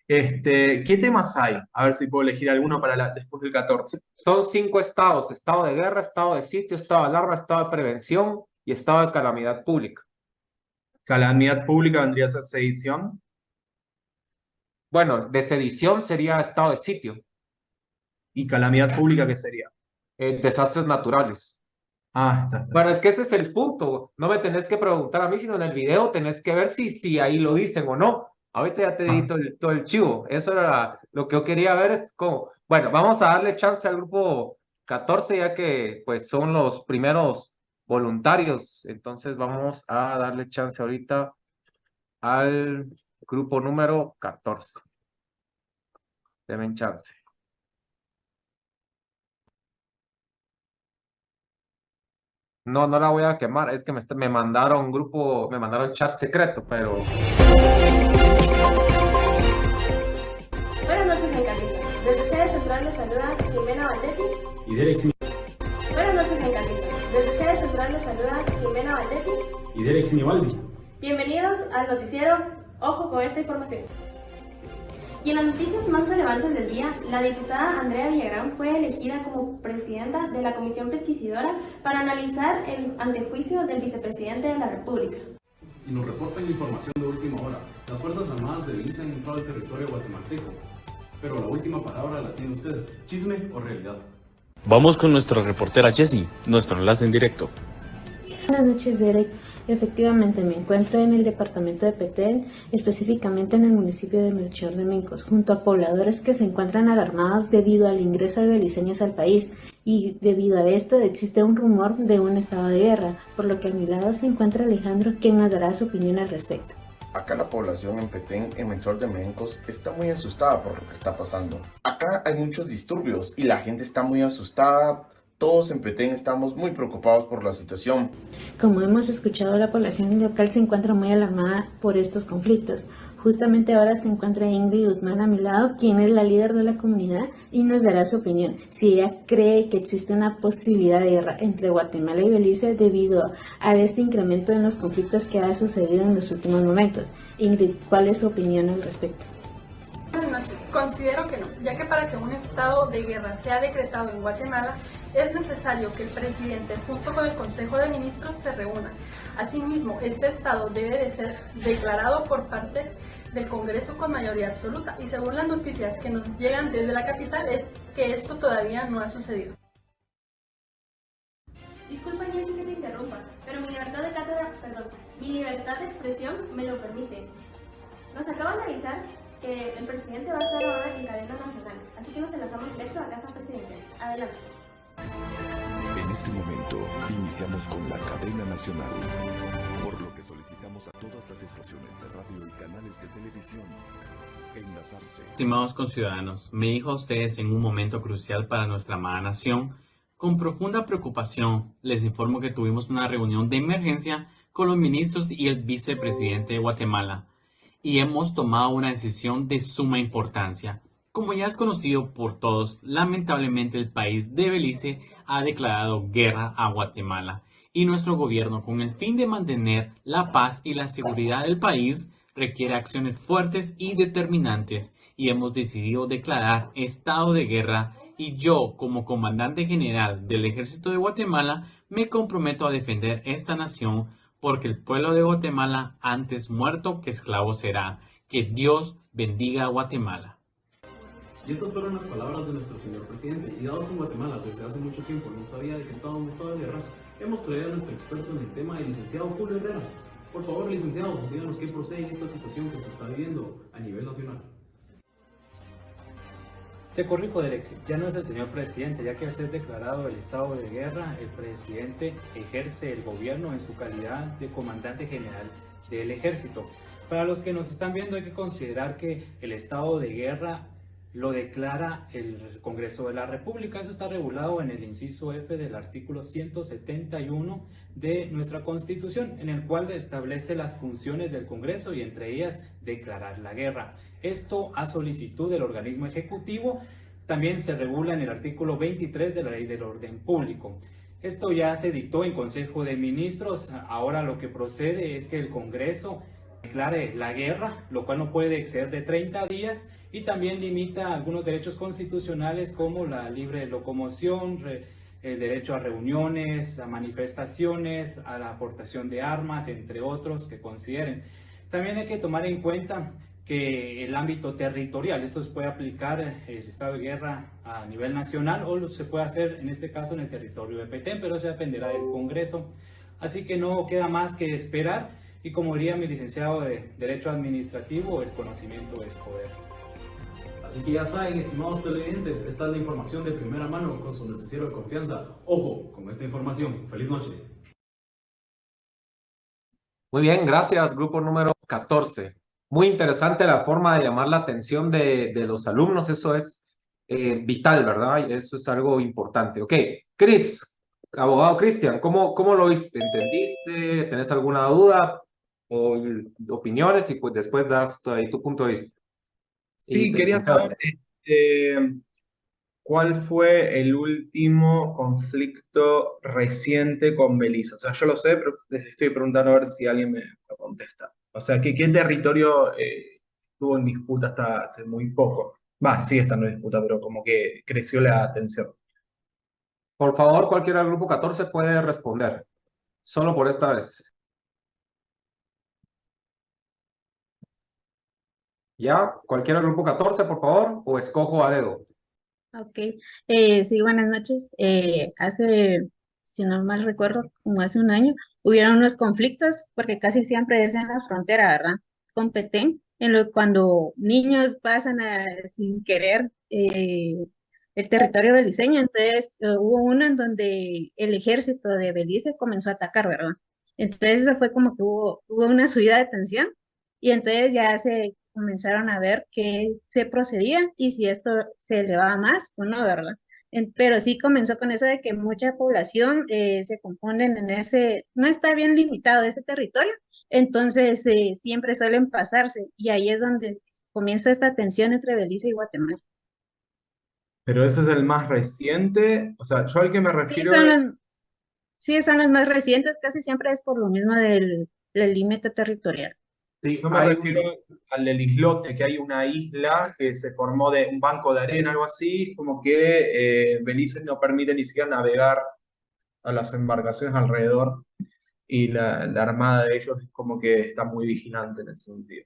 ¿Qué temas hay? A ver si puedo elegir alguno para después del 14. Son 5 estados: estado de guerra, estado de sitio, estado de alarma, estado de prevención y estado de calamidad pública. ¿Calamidad pública vendría a ser sedición? Bueno, de sedición sería estado de sitio. ¿Y calamidad pública qué sería? Desastres naturales. Está. Bueno, es que ese es el punto. No me tenés que preguntar a mí, sino en el video tenés que ver si ahí lo dicen o no. Ahorita ya te di todo el chivo. Eso era lo que yo quería ver. Es como, bueno, vamos a darle chance al grupo 14, ya que pues son los primeros voluntarios. Entonces vamos a darle chance ahorita al grupo número 14. Denme chance. No la voy a quemar, es que me mandaron chat secreto, pero... Buenas noches, Mecalista. Desde sede central les saluda Jimena Valdetti y Derek Buenas noches, Mecalista. Desde sede central les saluda Jimena Valdetti y Derek Sinibaldi. Bienvenidos al noticiero Ojo con esta información. Y en las noticias más relevantes del día, la diputada Andrea Villagrán fue elegida como presidenta de la Comisión Pesquisidora para analizar el antejuicio del vicepresidente de la República. Y nos reportan información de última hora. Las Fuerzas Armadas de Belice han entrado al territorio guatemalteco. Pero la última palabra la tiene usted. ¿Chisme o realidad? Vamos con nuestra reportera Jessie, nuestro enlace en directo. Buenas noches, Derek. Efectivamente, me encuentro en el departamento de Petén, específicamente en el municipio de Melchor de Mencos, junto a pobladores que se encuentran alarmados debido al ingreso de beliceños al país, y debido a esto existe un rumor de un estado de guerra, por lo que a mi lado se encuentra Alejandro, quien nos dará su opinión al respecto. Acá la población en Petén, en Melchor de Mencos, está muy asustada por lo que está pasando. Acá hay muchos disturbios y la gente está muy asustada. Todos en Petén estamos muy preocupados por la situación. Como hemos escuchado, la población local se encuentra muy alarmada por estos conflictos. Justamente ahora se encuentra Ingrid Guzmán a mi lado, quien es la líder de la comunidad y nos dará su opinión, si ella cree que existe una posibilidad de guerra entre Guatemala y Belice debido a este incremento en los conflictos que ha sucedido en los últimos momentos. Ingrid, ¿cuál es su opinión al respecto? Buenas noches. Considero que no, ya que para que un estado de guerra sea decretado en Guatemala, es necesario que el presidente junto con el Consejo de Ministros se reúnan. Asimismo, este estado debe de ser declarado por parte del Congreso con mayoría absoluta, y según las noticias que nos llegan desde la capital es que esto todavía no ha sucedido. Disculpa, Jenny, que te interrumpa, pero mi libertad de cátedra, mi libertad de expresión me lo permite. Nos acaban de avisar que el presidente va a estar ahora en cadena nacional, así que nos enlazamos directo a Casa Presidencial. Adelante. En este momento iniciamos con la cadena nacional, por lo que solicitamos a todas las estaciones de radio y canales de televisión enlazarse. Estimados conciudadanos, me dijo a ustedes en un momento crucial para nuestra amada nación. Con profunda preocupación les informo que tuvimos una reunión de emergencia con los ministros y el vicepresidente de Guatemala y hemos tomado una decisión de suma importancia. Como ya es conocido por todos, lamentablemente el país de Belice ha declarado guerra a Guatemala y nuestro gobierno, con el fin de mantener la paz y la seguridad del país, requiere acciones fuertes y determinantes y hemos decidido declarar estado de guerra y yo, como comandante general del Ejército de Guatemala, me comprometo a defender esta nación porque el pueblo de Guatemala antes muerto que esclavo será. Que Dios bendiga a Guatemala. Y estas fueron las palabras de nuestro señor presidente. Y dado que en Guatemala desde hace mucho tiempo no se había decretado un estado de guerra, hemos traído a nuestro experto en el tema, el licenciado Julio Herrera. Por favor, licenciado, díganos qué procede en esta situación que se está viviendo a nivel nacional. Te corrijo, Derek, ya no es el señor presidente, ya que al ser declarado el estado de guerra, el presidente ejerce el gobierno en su calidad de comandante general del ejército. Para los que nos están viendo, hay que considerar que el estado de guerra lo declara el Congreso de la República. Eso está regulado en el inciso F del artículo 171 de nuestra Constitución, en el cual establece las funciones del Congreso y entre ellas declarar la guerra. Esto a solicitud del organismo ejecutivo. También se regula en el artículo 23 de la Ley del Orden Público. Esto ya se dictó en Consejo de Ministros. Ahora lo que procede es que el Congreso declare la guerra, lo cual no puede exceder de 30 días y también limita algunos derechos constitucionales como la libre locomoción, el derecho a reuniones, a manifestaciones, a la aportación de armas, entre otros que consideren. También hay que tomar en cuenta que el ámbito territorial, esto se puede aplicar el estado de guerra a nivel nacional o se puede hacer en este caso en el territorio de Petén, pero eso dependerá del Congreso. Así que no queda más que esperar y, como diría mi licenciado de Derecho Administrativo, el conocimiento es poder. Así que ya saben, estimados televidentes, esta es la información de primera mano con su noticiero de confianza. Ojo con esta información. Feliz noche. Muy bien, gracias, grupo número 14. Muy interesante la forma de llamar la atención de los alumnos, eso es vital, ¿verdad? Y eso es algo importante. Ok, Cris, abogado Cristian, ¿cómo lo viste? ¿Entendiste? ¿Tenés alguna duda o opiniones? Y pues después das ahí tu punto de vista. Sí, quería saber cuál fue el último conflicto reciente con Belice. O sea, yo lo sé, pero les estoy preguntando a ver si alguien me lo contesta. O sea, ¿qué territorio estuvo en disputa hasta hace muy poco? Sí estando en disputa, pero como que creció la tensión. Por favor, cualquiera del grupo 14 puede responder. Solo por esta vez. ¿Ya? ¿Cualquiera del grupo 14, por favor? ¿O escojo a dedo? Ok, sí, buenas noches. Hace, si no mal recuerdo, como hace un año, hubieron unos conflictos, porque casi siempre es en la frontera, ¿verdad? Con Petén, cuando niños pasan sin querer el territorio beliceño, entonces hubo uno en donde el ejército de Belice comenzó a atacar, ¿verdad? Entonces eso fue como que hubo una subida de tensión y entonces ya se comenzaron a ver qué se procedía y si esto se elevaba más o no, ¿verdad? Pero sí comenzó con eso de que mucha población se confunden en ese, no está bien limitado ese territorio, entonces siempre suelen pasarse y ahí es donde comienza esta tensión entre Belice y Guatemala. Pero ese es el más reciente. O sea, yo al que me Sí, refiero son es, los, sí, son los más recientes, casi siempre es por lo mismo del límite territorial. no me refiero al del islote, que hay una isla que se formó de un banco de arena, algo así, como que Belice no permite ni siquiera navegar a las embarcaciones alrededor y la armada de ellos es como que está muy vigilante en ese sentido.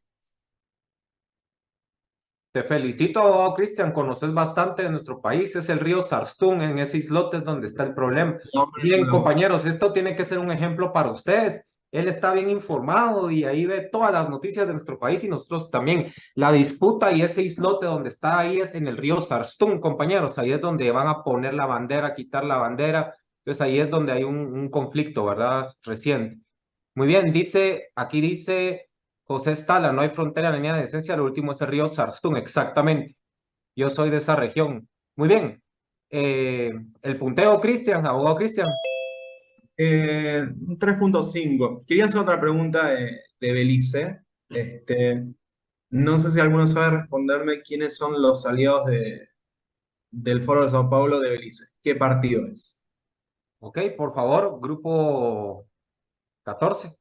Te felicito, abogado Cristian, conoces bastante de nuestro país, es el río Sarstún, en ese islote es donde está el problema. Bien, compañeros, esto tiene que ser un ejemplo para ustedes. Él está bien informado y ahí ve todas las noticias de nuestro país y nosotros también. La disputa y ese islote donde está ahí es en el río Sarstún, compañeros, ahí es donde van a poner la bandera, quitar la bandera. Entonces ahí es donde hay un conflicto, ¿verdad? Reciente. Muy bien, aquí dice José Estala, no hay frontera en la línea de decencia, lo último es el río Sarstún, exactamente. Yo soy de esa región. Muy bien. El punteo, Cristian, abogado Cristian. 3.5. Quería hacer otra pregunta de Belice. No sé si alguno sabe responderme quiénes son los aliados del Foro de Sao Paulo de Belice. ¿Qué partido es? Ok, por favor, grupo 14.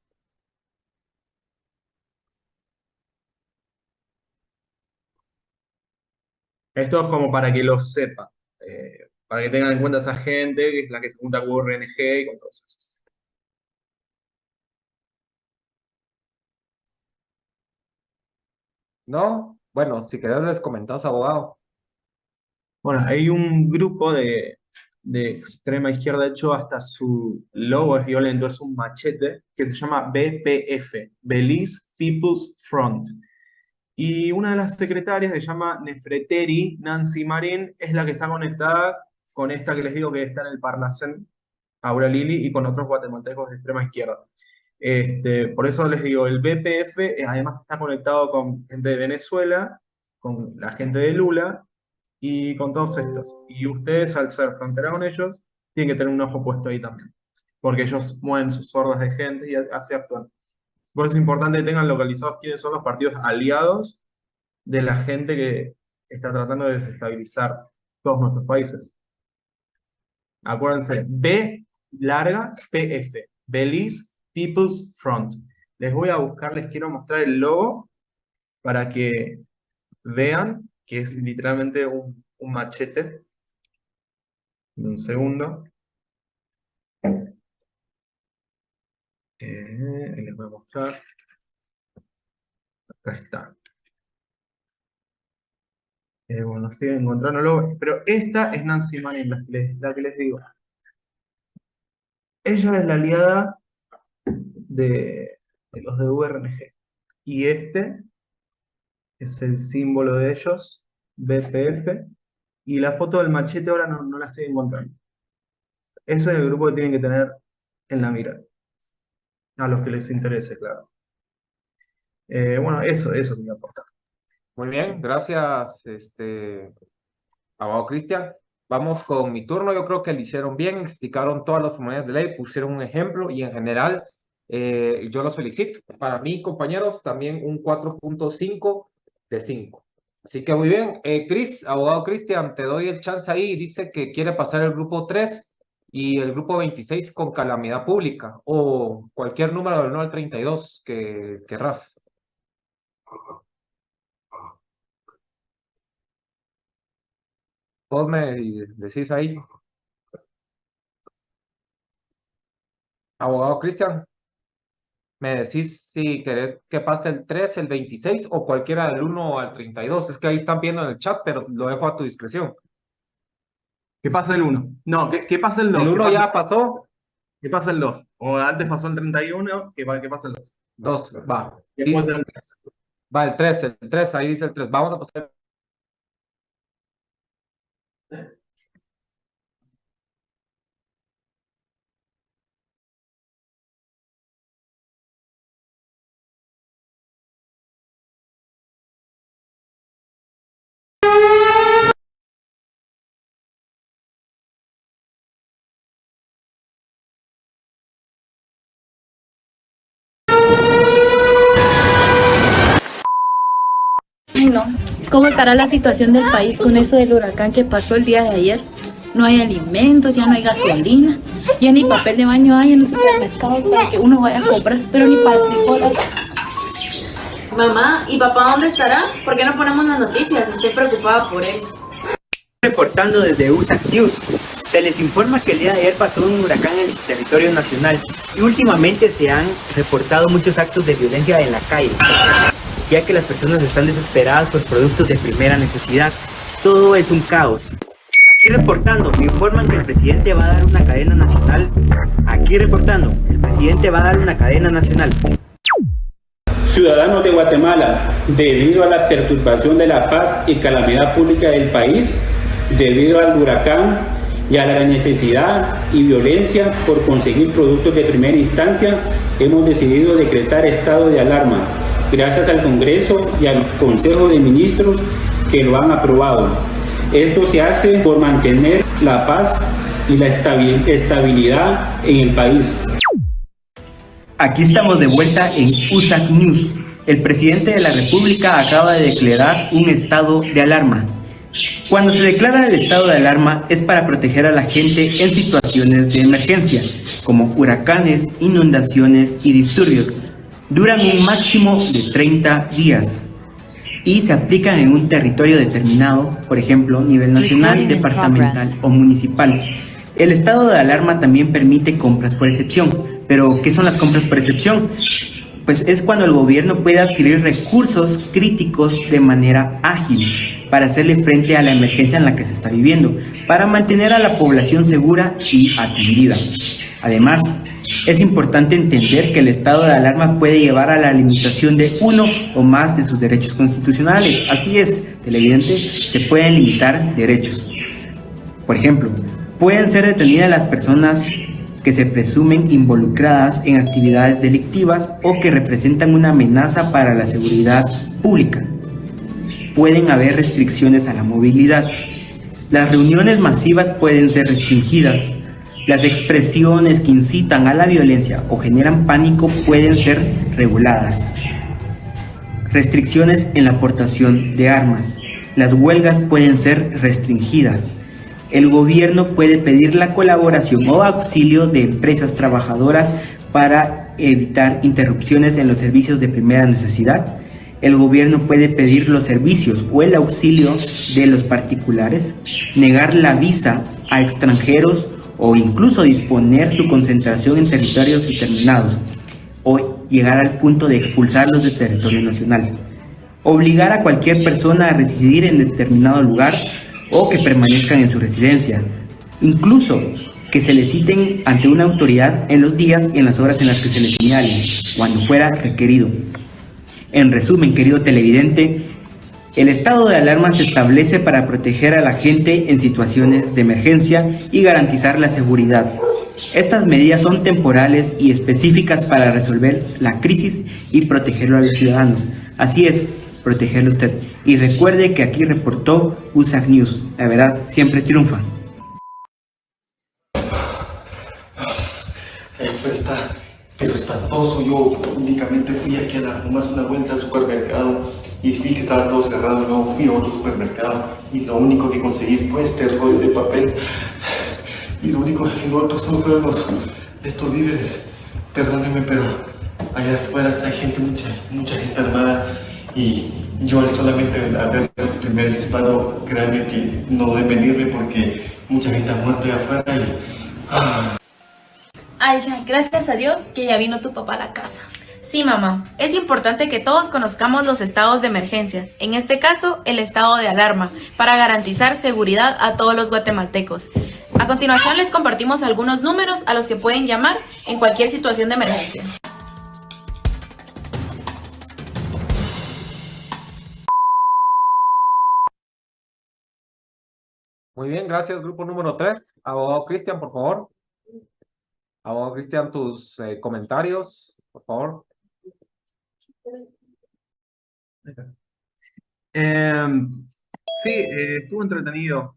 Esto es como para que lo sepan, para que tengan en cuenta esa gente, que es la que se junta con URNG y con todos esos. ¿No? Bueno, si querés les comentás, abogado. Bueno, hay un grupo de extrema izquierda, de hecho, hasta su logo es violento, es un machete, que se llama BPF, Belize People's Front. Y una de las secretarias se llama Nefreteri Nancy Marín, es la que está conectada con esta que les digo que está en el Parlacén, Aura Lili, y con otros guatemaltecos de extrema izquierda. Por eso les digo, el BPF además está conectado con gente de Venezuela, con la gente de Lula y con todos estos. Y ustedes, al ser frontera con ellos, tienen que tener un ojo puesto ahí también, porque ellos mueven sus hordas de gente y así actúan. Por eso es importante que tengan localizados quiénes son los partidos aliados de la gente que está tratando de desestabilizar todos nuestros países. Acuérdense, B larga PF, Belize People's Front. Les voy a buscar, les quiero mostrar el logo para que vean que es literalmente un machete. Un segundo. Les voy a mostrar. Acá está. Bueno, estoy encontrándolo, pero esta es Nancy Manning, la que les digo. Ella es la aliada de los de URNG. Y este es el símbolo de ellos, BPF. Y la foto del machete ahora no la estoy encontrando. Ese es el grupo que tienen que tener en la mira. A los que les interese, claro. Bueno, eso quería aportar. Muy bien, gracias, abogado Cristian. Vamos con mi turno. Yo creo que lo hicieron bien, explicaron todas las formalidades de ley, pusieron un ejemplo y en general yo los felicito. Para mí, compañeros, también un 4.5 de 5. Así que muy bien. Abogado Cristian, te doy el chance ahí. Dice que quiere pasar el grupo 3 y el grupo 26 con calamidad pública o cualquier número del 1 al 32 que querrás. Vos me decís ahí. Abogado Cristian, me decís si querés que pase el 3, el 26 o cualquiera del 1 al 32. Es que ahí están viendo en el chat, pero lo dejo a tu discreción. ¿Qué pasa el 1? No, ¿qué pasa el 2? El 1 ya pasó. ¿Qué pasa el 2? O antes pasó el 31, ¿qué pasa el 2? 2, va. Después el 3. Va el 3, ahí dice el 3. Vamos a pasar. Bueno, ¿cómo estará la situación del país con eso del huracán que pasó el día de ayer? No hay alimentos, ya no hay gasolina, ya ni papel de baño hay en los supermercados para que uno vaya a comprar, pero ni para el frijol hay. Mamá, ¿y papá dónde estará? ¿Por qué no ponemos las noticias? Estoy preocupada por él. Reportando desde USAC News, se les informa que el día de ayer pasó un huracán en el territorio nacional y últimamente se han reportado muchos actos de violencia en la calle, ya que las personas están desesperadas por productos de primera necesidad. Todo es un caos. Aquí reportando, me informan que el presidente va a dar una cadena nacional. Aquí reportando, el presidente va a dar una cadena nacional. Ciudadanos de Guatemala, debido a la perturbación de la paz y calamidad pública del país, debido al huracán y a la necesidad y violencia por conseguir productos de primera instancia, hemos decidido decretar estado de alarma, gracias al Congreso y al Consejo de Ministros que lo han aprobado. Esto se hace por mantener la paz y la estabilidad en el país. Aquí estamos de vuelta en USAC News. El presidente de la República acaba de declarar un estado de alarma. Cuando se declara el estado de alarma es para proteger a la gente en situaciones de emergencia, como huracanes, inundaciones y disturbios. Duran un máximo de 30 días y se aplican en un territorio determinado, por ejemplo, nivel nacional, departamental o municipal. El estado de alarma también permite compras por excepción. ¿Pero qué son las compras por excepción? Pues es cuando el gobierno puede adquirir recursos críticos de manera ágil para hacerle frente a la emergencia en la que se está viviendo, para mantener a la población segura y atendida. Además, es importante entender que el estado de alarma puede llevar a la limitación de uno o más de sus derechos constitucionales. Así es, televidentes, se pueden limitar derechos. Por ejemplo, pueden ser detenidas las personas que se presumen involucradas en actividades delictivas o que representan una amenaza para la seguridad pública. Pueden haber restricciones a la movilidad. Las reuniones masivas pueden ser restringidas. Las expresiones que incitan a la violencia o generan pánico pueden ser reguladas. Restricciones en la aportación de armas. Las huelgas pueden ser restringidas. El gobierno puede pedir la colaboración o auxilio de empresas trabajadoras para evitar interrupciones en los servicios de primera necesidad. El gobierno puede pedir los servicios o el auxilio de los particulares, negar la visa a extranjeros o incluso disponer su concentración en territorios determinados o llegar al punto de expulsarlos del territorio nacional. Obligar a cualquier persona a residir en determinado lugar o que permanezcan en su residencia, incluso que se les citen ante una autoridad en los días y en las horas en las que se les señale, cuando fuera requerido. En resumen, querido televidente, el estado de alarma se establece para proteger a la gente en situaciones de emergencia y garantizar la seguridad. Estas medidas son temporales y específicas para resolver la crisis y protegerlo a los ciudadanos. Así es, protegerlo usted. Y recuerde que aquí reportó USAC News. La verdad siempre triunfa. Esto está, pero espantoso. Yo únicamente fui aquí a tomarse una vuelta al supermercado y vi que estaba todo cerrado. Luego fui a otro supermercado y lo único que conseguí fue este rollo de papel. Y lo único que nosotros son estos víveres. Perdónenme, pero allá afuera está gente, mucha gente armada. Y yo solamente al ver el primer disparo, créanme que no deben venirme porque mucha gente ha muerto allá afuera y... Ay, gracias a Dios que ya vino tu papá a la casa. Sí, mamá, es importante que todos conozcamos los estados de emergencia, en este caso el estado de alarma, para garantizar seguridad a todos los guatemaltecos. A continuación les compartimos algunos números a los que pueden llamar en cualquier situación de emergencia. Muy bien, gracias, grupo número 3. Abogado Cristian, por favor. Abogado Cristian, tus comentarios, por favor. Sí, estuvo entretenido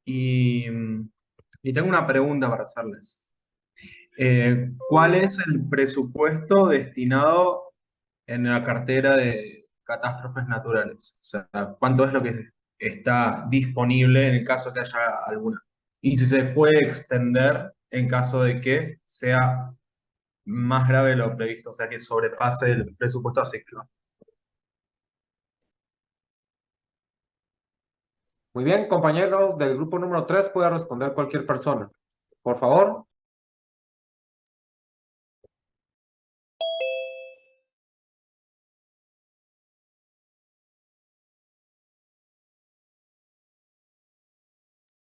y tengo una pregunta para hacerles. ¿Cuál es el presupuesto destinado en la cartera de catástrofes naturales? O sea, ¿cuánto es lo que está disponible en el caso que haya alguna? Y si se puede extender en caso de que sea más grave de lo previsto, o sea, que sobrepase el presupuesto a ciclo. Muy bien, compañeros del grupo número 3, puede responder cualquier persona. Por favor.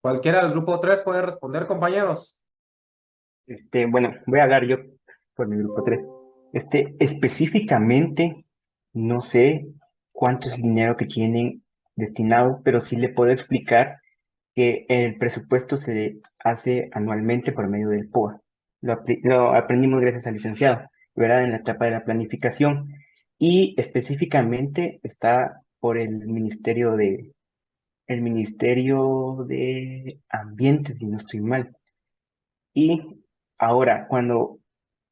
Cualquiera del grupo 3 puede responder, compañeros. Bueno, voy a hablar yo por mi grupo 3. Específicamente, no sé cuánto es el dinero que tienen destinado, pero sí le puedo explicar que el presupuesto se hace anualmente por medio del POA. Lo aprendimos gracias al licenciado, ¿verdad? En la etapa de la planificación. Y específicamente está por el Ministerio de Ambiente, si no estoy mal. Y ahora, cuando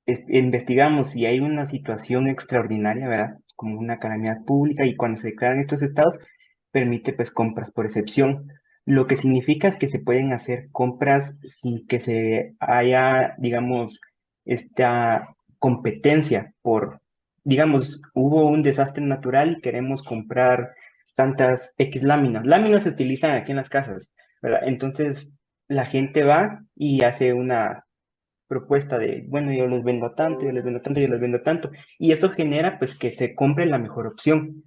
investigamos si hay una situación extraordinaria, ¿verdad? Como una calamidad pública, y cuando se declaran estos estados, permite pues compras por excepción. Lo que significa es que se pueden hacer compras sin que se haya, digamos, esta competencia por, digamos, hubo un desastre natural y queremos comprar tantas X láminas. Láminas se utilizan aquí en las casas, ¿verdad? Entonces, la gente va y hace una propuesta de, bueno, yo les vendo tanto, yo les vendo tanto, yo les vendo tanto, y eso genera pues que se compre la mejor opción,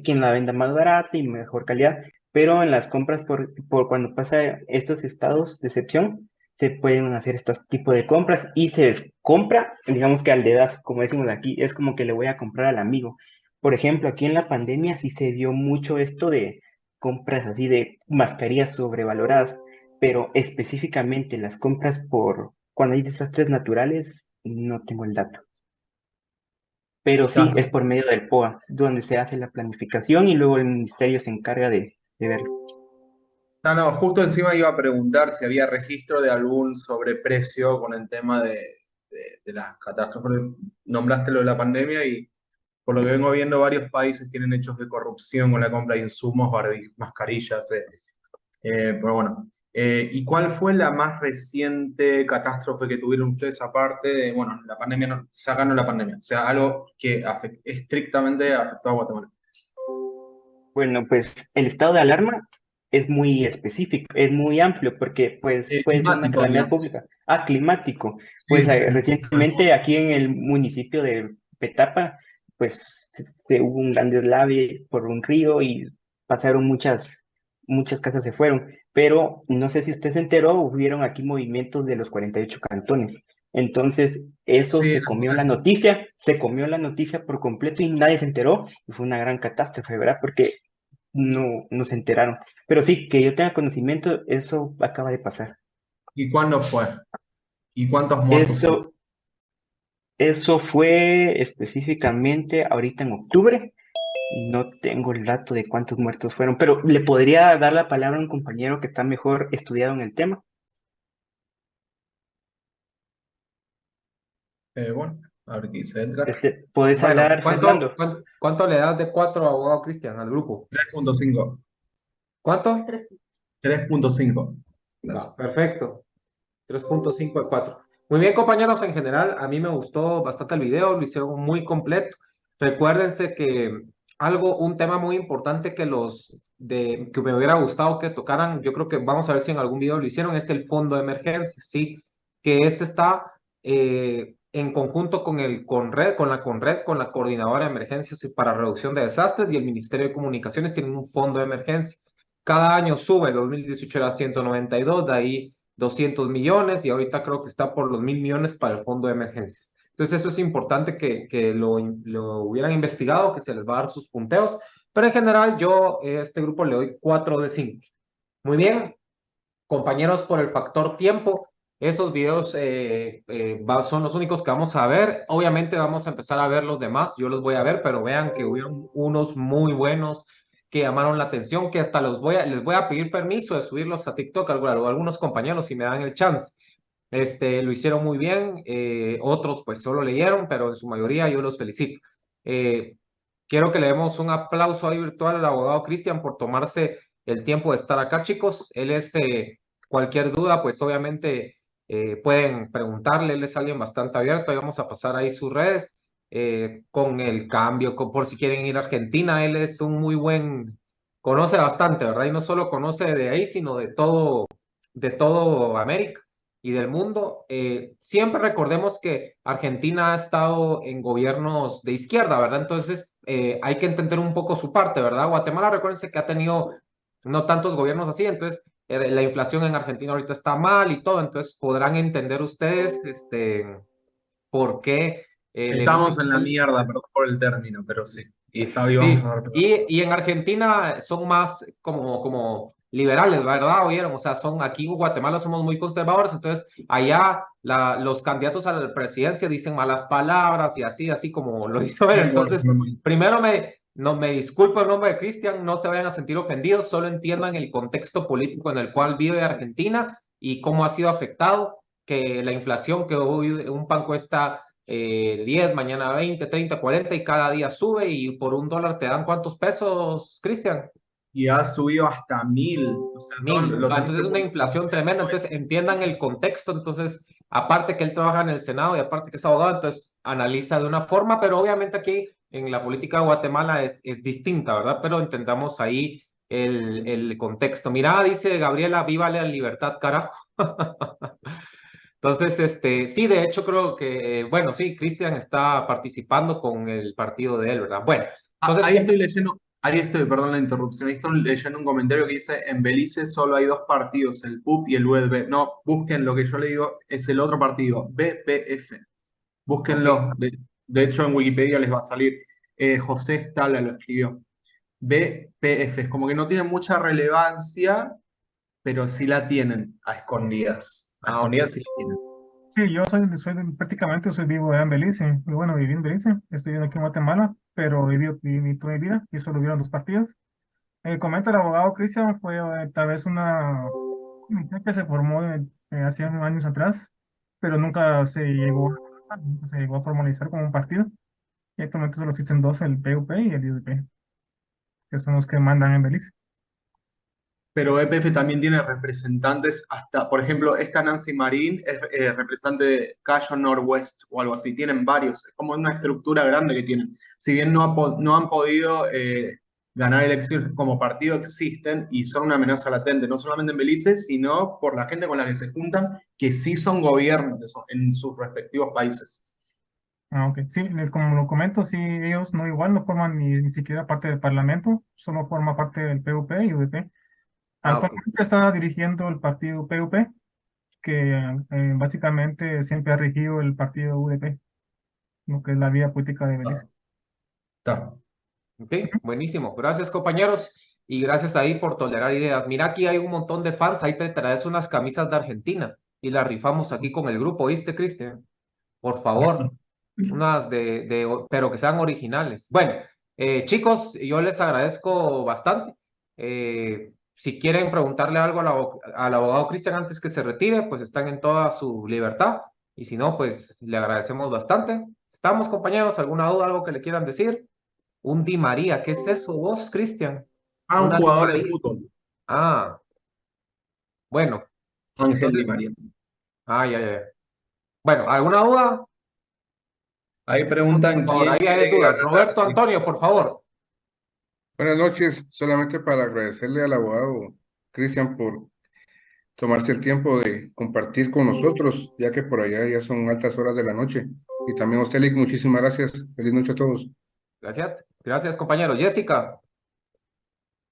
quien la venda más barata y mejor calidad, pero en las compras por cuando pasa estos estados de excepción, se pueden hacer estos tipos de compras y se compra, digamos que al dedazo, como decimos aquí, es como que le voy a comprar al amigo. Por ejemplo, aquí en la pandemia sí se vio mucho esto de compras así de mascarillas sobrevaloradas, pero específicamente las compras por cuando hay desastres naturales, no tengo el dato. Pero sí, es por medio del POA, donde se hace la planificación y luego el ministerio se encarga de verlo. No, justo encima iba a preguntar si había registro de algún sobreprecio con el tema de las catástrofes. Nombraste lo de la pandemia y por lo que vengo viendo, varios países tienen hechos de corrupción con la compra de insumos, mascarillas. Pero bueno, ¿y cuál fue la más reciente catástrofe que tuvieron ustedes aparte de, bueno, la pandemia, sacando la pandemia? O sea, algo que estrictamente afectó a Guatemala. Bueno, pues el estado de alarma es muy específico, es muy amplio, porque pues puede ser una Climático, calamidad digamos. pública. Climático. Pues Sí. recientemente aquí en el municipio de Petapa, pues hubo un gran deslave por un río y pasaron muchas casas se fueron. Pero no sé si usted se enteró, hubieron aquí movimientos de los 48 cantones. Entonces, eso Sí, se comió la noticia por completo y nadie se enteró, y fue una gran catástrofe, ¿verdad? Porque no se enteraron. Pero sí, que yo tenga conocimiento, eso acaba de pasar. ¿Y cuándo fue? ¿Y cuántos muertos hubo? Eso fue específicamente ahorita en octubre. No tengo el dato de cuántos muertos fueron, pero le podría dar la palabra a un compañero que está mejor estudiado en el tema. Bueno, a ver qué dice Edgar. ¿Puedes Bueno, hablar, Fernando? ¿cuánto le das de 4, abogado Cristian, al grupo? 3.5. ¿Cuánto? 3.5. Va, perfecto. 3.5 de 4. Muy bien, compañeros, en general, a mí me gustó bastante el video, lo hicieron muy completo. Recuérdense que un tema muy importante que que me hubiera gustado que tocaran, yo creo que vamos a ver si en algún video lo hicieron, es el fondo de emergencia, ¿sí? Que está en conjunto con la Coordinadora de Emergencias y para Reducción de Desastres, y el Ministerio de Comunicaciones tienen un fondo de emergencia. Cada año sube, 2018 era 192, de ahí 200 millones, y ahorita creo que está por los 1.000 millones para el fondo de emergencias. Entonces eso es importante que lo hubieran investigado, que se les va a dar sus punteos, pero en general yo a este grupo le doy 4 de 5. Muy bien, compañeros, por el factor tiempo, esos videos son los únicos que vamos a ver. Obviamente vamos a empezar a ver los demás, yo los voy a ver, pero vean que hubieron unos muy buenos que llamaron la atención, que hasta les voy a pedir permiso de subirlos a TikTok a algunos compañeros si me dan el chance. Lo hicieron muy bien, otros pues solo leyeron, pero en su mayoría yo los felicito. quiero que le demos un aplauso ahí virtual al abogado Cristian por tomarse el tiempo de estar acá, chicos. Él es, cualquier duda, pues obviamente pueden preguntarle, él es alguien bastante abierto. Ahí vamos a pasar ahí sus redes con el cambio, por si quieren ir a Argentina. Él es un muy buen, conoce bastante, ¿verdad? Y no solo conoce de ahí, sino de todo América y del mundo. Siempre recordemos que Argentina ha estado en gobiernos de izquierda, ¿verdad? Entonces hay que entender un poco su parte, ¿verdad? Guatemala, recuérdense que ha tenido no tantos gobiernos así, entonces la inflación en Argentina ahorita está mal y todo, entonces podrán entender ustedes por qué el Estamos en la enemigo. mierda, perdón por el término, pero sí. Y está bien, Sí, vamos a dar perdón. y en Argentina son más como liberales, ¿verdad? ¿Oyeron? O sea, aquí en Guatemala somos muy conservadores, entonces allá los candidatos a la presidencia dicen malas palabras y así como lo hizo él. Entonces, primero me disculpo en nombre de Cristian, no se vayan a sentir ofendidos, solo entiendan el contexto político en el cual vive Argentina y cómo ha sido afectado, que la inflación, que hoy un pan cuesta 10, mañana 20, 30, 40 y cada día sube y por $1 te dan ¿cuántos pesos, Cristian? Y ha subido hasta 1000. O sea, Entonces es una inflación tremenda, entonces entiendan el contexto. Entonces, aparte que él trabaja en el Senado y aparte que es abogado, entonces analiza de una forma, pero obviamente aquí en la política de Guatemala es distinta, ¿verdad? Pero entendamos ahí el contexto. Mira, dice Gabriela, viva la libertad, carajo. Entonces, sí, de hecho creo que, bueno, sí, Cristian está participando con el partido de él, ¿verdad? Bueno, entonces... Ahí estoy, perdón la interrupción, ahí estoy leyendo un comentario que dice, en Belice solo hay dos partidos, el PUP y el UDP. No, busquen lo que yo le digo, es el otro partido, BPF. Búsquenlo, de hecho en Wikipedia les va a salir. José Stala lo escribió. BPF, es como que no tienen mucha relevancia, pero sí la tienen a escondidas. A escondidas sí la tienen. Sí, yo prácticamente soy vivo en Belice. Y bueno, viví en Belice, estoy viviendo aquí en Guatemala, pero viví toda mi vida y solo hubieron dos partidos. Comenta el abogado Cristian, fue tal vez una comité que se formó hace unos años atrás, pero nunca se llegó a formalizar como un partido. Y actualmente solo existen dos, el PUP y el UDP, que son los que mandan en Belice. Pero EPF también tiene representantes hasta, por ejemplo, esta Nancy Marín es representante de Cayo Northwest o algo así. Tienen varios, es como una estructura grande que tienen. Si bien no han podido ganar elecciones como partido, existen y son una amenaza latente, no solamente en Belice, sino por la gente con la que se juntan, que sí son gobiernos en sus respectivos países. Ok. Sí, como lo comento, sí, ellos no forman ni siquiera parte del Parlamento, solo forma parte del PUP y UDP. Actualmente está dirigiendo el partido PUP, que básicamente siempre ha regido el partido UDP, lo que es la vida política de Belice. Ok, buenísimo. Gracias, compañeros. Y gracias ahí por tolerar ideas. Mira, aquí hay un montón de fans. Ahí te traes unas camisas de Argentina y las rifamos aquí con el grupo, ¿viste, Cristian? Por favor. Unas pero que sean originales. Bueno, chicos, yo les agradezco bastante. Si quieren preguntarle algo al abogado Cristian antes que se retire, pues están en toda su libertad. Y si no, pues le agradecemos bastante. ¿Estamos, compañeros? ¿Alguna duda, algo que le quieran decir? Un Di María, ¿qué es eso vos, Cristian? Un jugador de fútbol. Bueno. Ángel Di María. Ya. Bueno, ¿alguna duda? Ahí preguntan quién. Ahí hay dudas. Roberto Antonio, por favor. Buenas noches, solamente para agradecerle al abogado Cristian por tomarse el tiempo de compartir con nosotros, ya que por allá ya son altas horas de la noche. Y también a usted, Lick, muchísimas gracias. Feliz noche a todos. Gracias, compañeros. Jessica.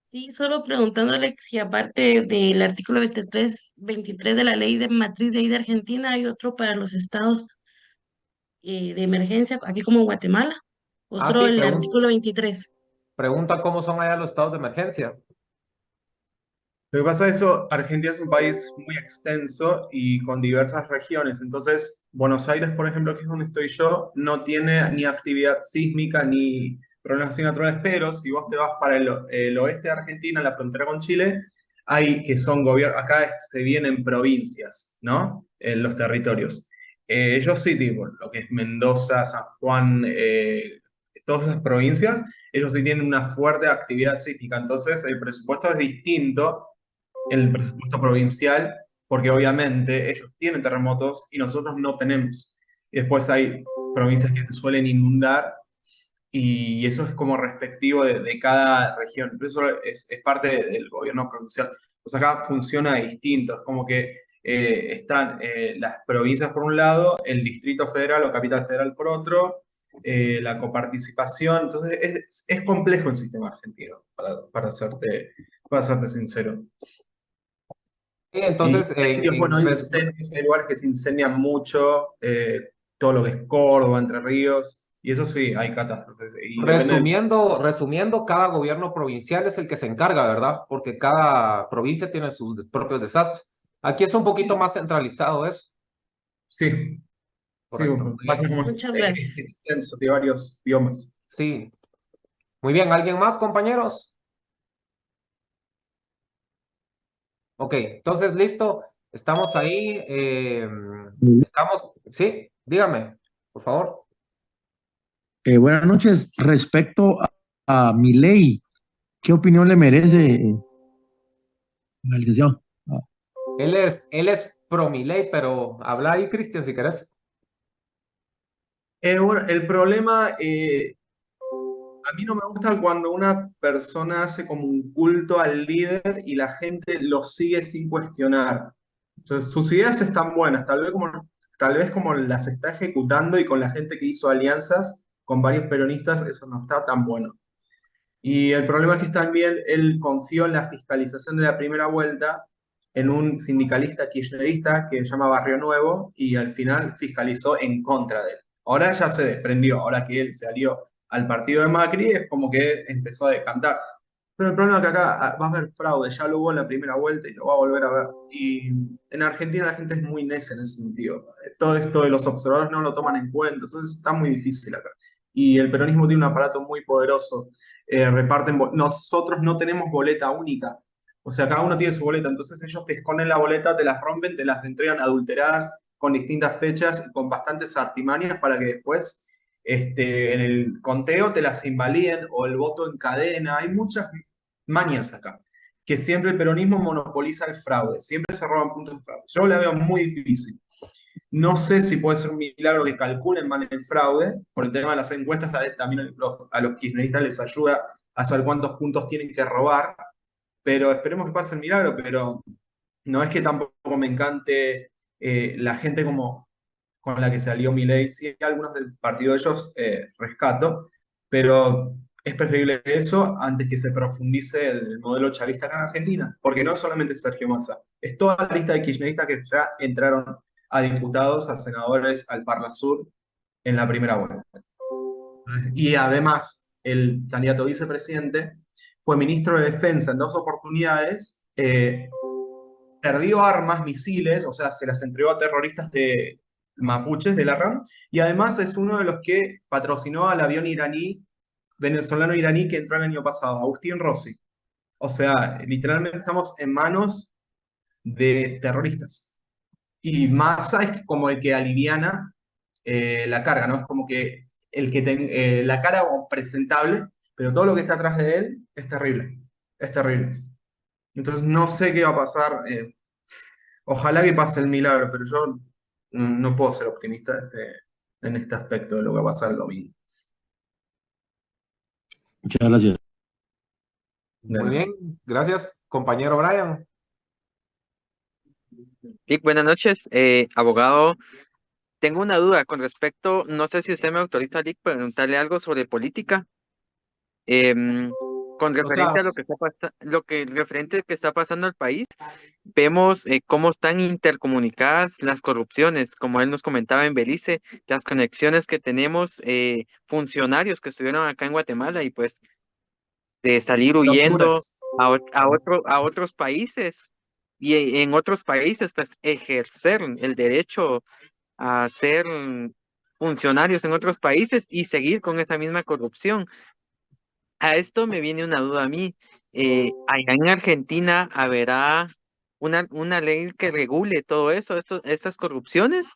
Sí, solo preguntándole si aparte del artículo 23 de la ley de matriz de ahí de Argentina, hay otro para los estados de emergencia, aquí como Guatemala, o solo Sí, el artículo 23. Pregunta cómo son allá los estados de emergencia. Lo que pasa es eso, Argentina es un país muy extenso y con diversas regiones. Entonces, Buenos Aires, por ejemplo, que es donde estoy yo, no tiene ni actividad sísmica ni problemas así naturales, pero si vos te vas para el oeste de Argentina, la frontera con Chile, hay que son gobiernos, acá se vienen provincias, ¿no? En los territorios. Ellos sí, tipo, lo que es Mendoza, San Juan, todas esas provincias, ellos sí tienen una fuerte actividad sísmica, entonces el presupuesto es distinto, el presupuesto provincial, porque obviamente ellos tienen terremotos y nosotros no tenemos. Y después hay provincias que se suelen inundar y eso es como respectivo de cada región. Pero eso es parte del gobierno provincial. Pues acá funciona distinto, es como que están las provincias por un lado, el distrito federal o capital federal por otro, la coparticipación. Entonces es complejo el sistema argentino, para serte sincero. Entonces, Bueno, hay incendios, hay lugares que se incendian mucho, todo lo que es Córdoba, Entre Ríos, y eso sí, hay catástrofes. Y resumiendo, cada gobierno provincial es el que se encarga, ¿verdad? Porque cada provincia tiene sus propios desastres. Aquí es un poquito más centralizado eso. Sí, correcto. pasa como Muchas gracias. es extenso, de varios biomas. Sí. Muy bien, ¿alguien más, compañeros? Ok, entonces listo, estamos ahí. Sí, dígame, por favor. Buenas noches. Respecto a Milei, ¿qué opinión le merece el licenciado? Él es pro Milei, pero habla ahí, Cristian, si querés. Bueno, el problema, a mí no me gusta cuando una persona hace como un culto al líder y la gente lo sigue sin cuestionar. Entonces, sus ideas están buenas, tal vez como las está ejecutando y con la gente que hizo alianzas con varios peronistas, eso no está tan bueno. Y el problema es que también él confió en la fiscalización de la primera vuelta en un sindicalista kirchnerista que se llama Barrio Nuevo y al final fiscalizó en contra de él. Ahora ya se desprendió, ahora que él se alió al partido de Macri, es como que empezó a decantar. Pero el problema es que acá va a haber fraude, ya lo hubo en la primera vuelta y lo va a volver a ver. Y en Argentina la gente es muy necia en ese sentido. Todo esto de los observadores no lo toman en cuenta, entonces está muy difícil acá. Y el peronismo tiene un aparato muy poderoso. Nosotros no tenemos boleta única. O sea, cada uno tiene su boleta, entonces ellos te esconden la boleta, te las rompen, te las entregan adulteradas con distintas fechas y con bastantes artimañas para que después en el conteo te las invaliden o el voto en cadena. Hay muchas mañas acá, que siempre el peronismo monopoliza el fraude, siempre se roban puntos de fraude. Yo la veo muy difícil. No sé si puede ser un milagro que calculen mal el fraude, por el tema de las encuestas también a los kirchneristas les ayuda a saber cuántos puntos tienen que robar, pero esperemos que pase el milagro, pero no es que tampoco me encante la gente como con la que salió Milei, sí, algunos del partido de ellos rescato, pero es preferible eso antes que se profundice el modelo chavista acá en Argentina, porque no es solamente Sergio Massa, es toda la lista de kirchneristas que ya entraron a diputados, a senadores, al Parla Sur en la primera vuelta. Y además, el candidato a vicepresidente fue ministro de Defensa en 2 oportunidades, perdió armas, misiles, o sea, se las entregó a terroristas de mapuches de la RAM, y además es uno de los que patrocinó al avión venezolano-iraní que entró el año pasado, Agustín Rossi. O sea, literalmente estamos en manos de terroristas. Y Massa es como el que aliviana la carga, ¿no? Es como que el que la cara presentable, pero todo lo que está atrás de él es terrible. Es terrible. Entonces no sé qué va a pasar. Ojalá que pase el milagro, pero yo no puedo ser optimista en este aspecto de lo que va a pasar el domingo. Muchas gracias. Muy bien, gracias, compañero Brian. Sí, buenas noches, abogado. Tengo una duda con respecto, no sé si usted me autoriza, Lick, preguntarle algo sobre política. Con referente a lo que está referente que está pasando al país, vemos cómo están intercomunicadas las corrupciones, como él nos comentaba en Belice, las conexiones que tenemos, funcionarios que estuvieron acá en Guatemala y pues de salir huyendo a otros países y en otros países pues ejercer el derecho a ser funcionarios en otros países y seguir con esa misma corrupción. A esto me viene una duda a mí. Allá en Argentina habrá una ley que regule todo eso, estas corrupciones,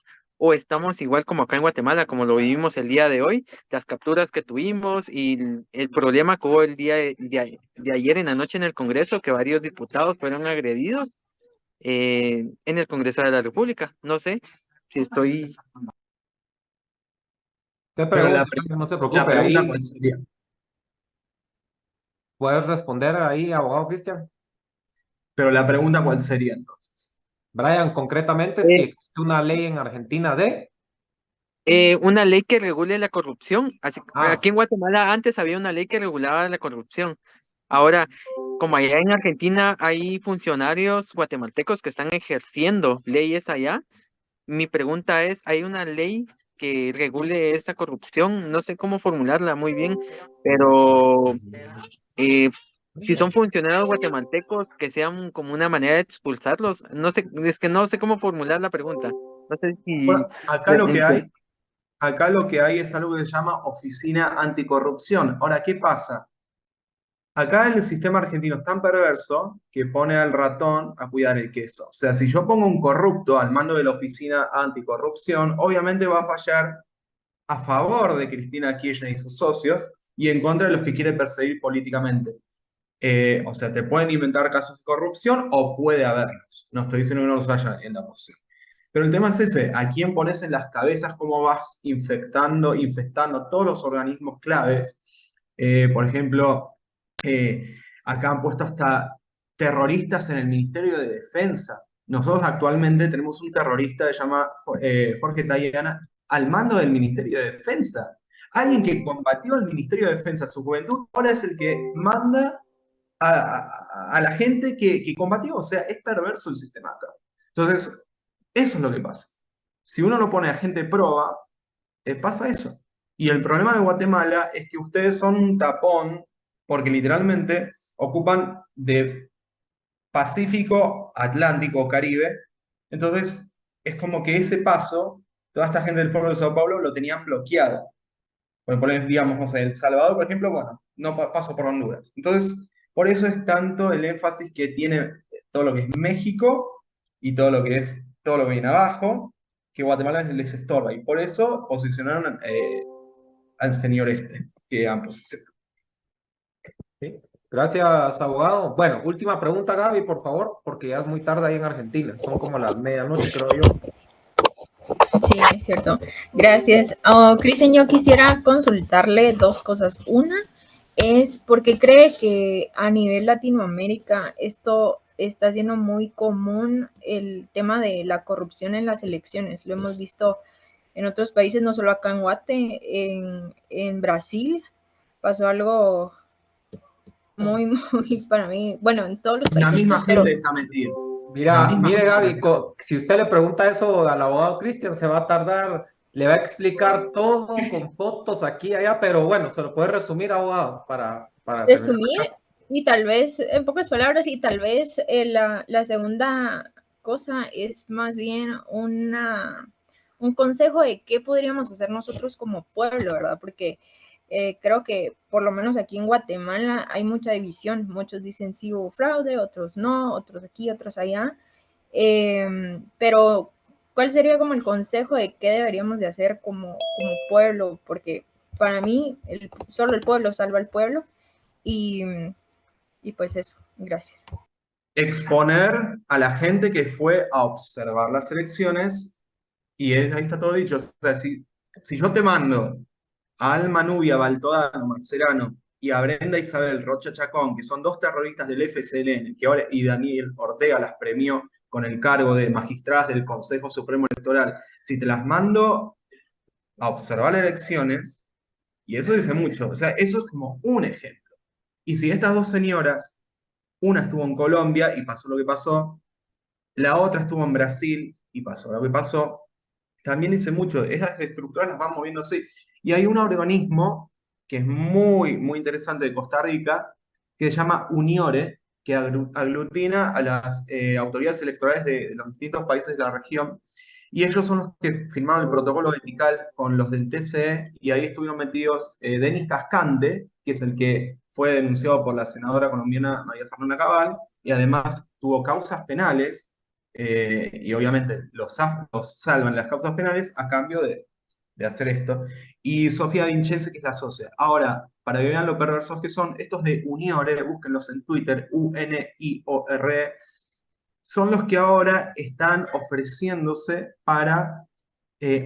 o estamos igual como acá en Guatemala, como lo vivimos el día de hoy, las capturas que tuvimos y el problema que hubo el día de ayer en la noche en el Congreso, que varios diputados fueron agredidos en el Congreso de la República. No sé si estoy... Te Pero pregunto, no se la preocupe, pregunta, ahí ¿cuál sería? puedes responder ahí, abogado Cristian. Pero la pregunta, ¿cuál sería entonces? Brian, concretamente, si existe una ley en Argentina de... una ley que regule la corrupción. Así, Ah, aquí en Guatemala antes había una ley que regulaba la corrupción. Ahora, como allá en Argentina hay funcionarios guatemaltecos que están ejerciendo leyes allá, mi pregunta es, ¿hay una ley que regule esa corrupción? No sé cómo formularla muy bien, pero eh, si son funcionarios guatemaltecos, que sean como una manera de expulsarlos. No sé, es que no sé cómo formular la pregunta. No sé si... Bueno, acá lo que hay es algo que se llama Oficina Anticorrupción. Ahora, ¿qué pasa? Acá el sistema argentino es tan perverso que pone al ratón a cuidar el queso. O sea, si yo pongo un corrupto al mando de la Oficina Anticorrupción, obviamente va a fallar a favor de Cristina Kirchner y sus socios y en contra de los que quiere perseguir políticamente. O sea, te pueden inventar casos de corrupción o puede haberlos. No estoy diciendo que no los haya en la oposición. Pero el tema es ese, ¿a quién pones en las cabezas cómo vas infectando todos los organismos claves? Por ejemplo, acá han puesto hasta terroristas en el Ministerio de Defensa. Nosotros actualmente tenemos un terrorista que se llama Jorge Tayana al mando del Ministerio de Defensa. Alguien que combatió al Ministerio de Defensa en su juventud, ahora es el que manda a la gente que combatió. O sea, es perverso el sistema acá. Entonces, eso es lo que pasa. Si uno no pone a gente proba, pasa eso. Y el problema de Guatemala es que ustedes son un tapón porque literalmente ocupan de Pacífico, Atlántico, Caribe. Entonces, es como que ese paso, toda esta gente del Foro de Sao Paulo lo tenían bloqueado. Por poner, digamos, no sé, El Salvador, por ejemplo, bueno, no paso por Honduras. Entonces, por eso es tanto el énfasis que tiene todo lo que es México y todo lo que es todo lo que viene abajo, que Guatemala les estorba. Y por eso posicionaron al señor que han posicionado. sí. Gracias, abogado. Bueno, última pregunta, Gaby, por favor, porque ya es muy tarde ahí en Argentina. Son como las medianoche, creo yo. Sí, es cierto. Gracias. Cristian, yo quisiera consultarle dos cosas. Una es porque cree que a nivel Latinoamérica esto está siendo muy común, el tema de la corrupción en las elecciones. Lo hemos visto en otros países, no solo acá en Guate, en Brasil pasó algo muy, muy para mí, bueno, en todos los La países, misma pues, pero gente está metida. Mira, mire, Gaby, si usted le pregunta eso al abogado Cristian, se va a tardar, le va a explicar todo con fotos aquí y allá, pero bueno, se lo puede resumir, abogado, para terminar la resumir casa. y tal vez, en pocas palabras, y tal vez la segunda cosa es más bien un consejo de qué podríamos hacer nosotros como pueblo, ¿verdad? Porque creo que por lo menos aquí en Guatemala hay mucha división. Muchos dicen sí hubo fraude, otros no, otros aquí, otros allá. Pero, ¿cuál sería como el consejo de qué deberíamos de hacer como pueblo? Porque para mí, solo el pueblo salva al pueblo. Y pues eso, gracias. Exponer a la gente que fue a observar las elecciones y ahí está todo dicho. O sea, si yo te mando a Alma Nubia, Baltodano, Marcelano y a Brenda Isabel Rocha Chacón, que son dos terroristas del FCLN, que ahora, y Daniel Ortega las premió con el cargo de magistradas del Consejo Supremo Electoral, si te las mando a observar elecciones, y eso dice mucho, o sea, eso es como un ejemplo. Y si estas dos señoras, una estuvo en Colombia y pasó lo que pasó, la otra estuvo en Brasil y pasó lo que pasó, también dice mucho, esas estructuras las van moviendo así. Y hay un organismo que es muy, muy interesante de Costa Rica, que se llama UNIORE, que aglutina a las autoridades electorales de los distintos países de la región, y ellos son los que firmaron el protocolo vertical con los del TCE, y ahí estuvieron metidos Denis Cascante, que es el que fue denunciado por la senadora colombiana María Fernanda Cabal, y además tuvo causas penales y obviamente los salvan las causas penales a cambio de hacer esto. Y Sofía Vincenzi, que es la socia. Ahora, para que vean lo perversos que son, estos de Uniore, búsquenlos en Twitter, UNIORE, son los que ahora están ofreciéndose para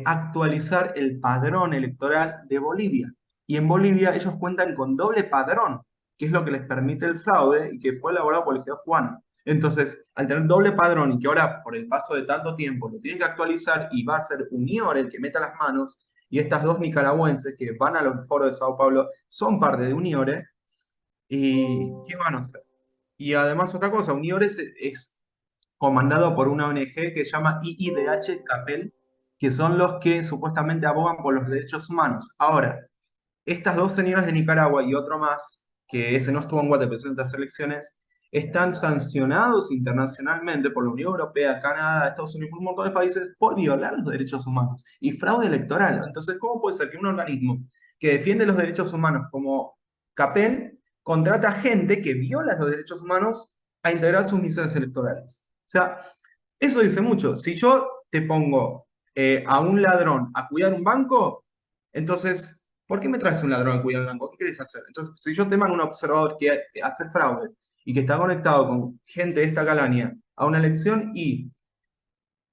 actualizar el padrón electoral de Bolivia. Y en Bolivia ellos cuentan con doble padrón, que es lo que les permite el fraude y que fue elaborado por el G2 Juan. Entonces, al tener doble padrón y que ahora por el paso de tanto tiempo lo tienen que actualizar y va a ser Unior el que meta las manos, y estas dos nicaragüenses que van a los foros de Sao Paulo son parte de Uniore, ¿y qué van a hacer? Y además otra cosa, Uniore es comandado por una ONG que se llama IIDH Capel, que son los que supuestamente abogan por los derechos humanos. Ahora, estas dos señoras de Nicaragua y otro más, que ese no estuvo en Guatemala en estas elecciones, están sancionados internacionalmente por la Unión Europea, Canadá, Estados Unidos, por un montón de países por violar los derechos humanos y fraude electoral. Entonces, ¿cómo puede ser que un organismo que defiende los derechos humanos como CAPEL contrata gente que viola los derechos humanos a integrar sus misiones electorales? O sea, eso dice mucho. Si yo te pongo a un ladrón a cuidar un banco, entonces, ¿por qué me traes un ladrón a cuidar un banco? ¿Qué quieres hacer? Entonces, si yo te mando un observador que hace fraude y que está conectado con gente de esta calaña a una elección, y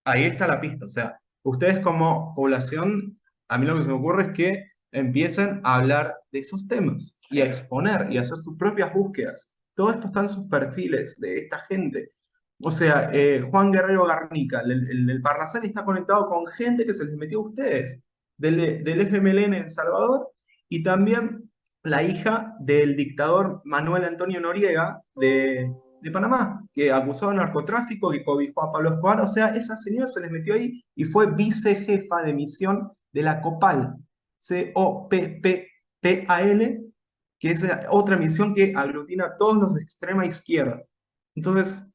ahí está la pista. O sea, ustedes como población, a mí lo que se me ocurre es que empiecen a hablar de esos temas y a exponer y a hacer sus propias búsquedas. Todo esto está en sus perfiles de esta gente. O sea, Juan Guerrero Garnica, el Parnasal, está conectado con gente que se les metió a ustedes, del FMLN en Salvador, y también la hija del dictador Manuel Antonio Noriega de Panamá, que acusó de narcotráfico, que cobijó a Pablo Escobar. O sea, esa señora se les metió ahí y fue vicejefa de misión de la COPAL, COPPAL, que es otra misión que aglutina a todos los de extrema izquierda. Entonces,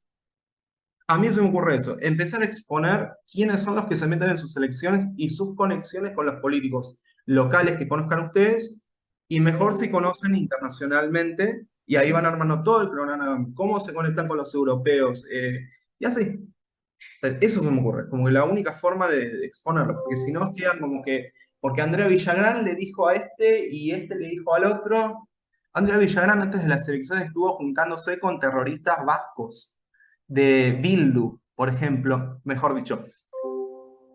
a mí se me ocurre eso, empezar a exponer quiénes son los que se meten en sus elecciones y sus conexiones con los políticos locales que conozcan ustedes, y mejor si conocen internacionalmente, y ahí van armando todo el programa, cómo se conectan con los europeos, y así. Eso se me ocurre, como que la única forma de exponerlo, porque si no quedan como que, porque Andrea Villagrán le dijo a este y este le dijo al otro. Andrea Villagrán antes de las elecciones estuvo juntándose con terroristas vascos de Bildu, por ejemplo, mejor dicho.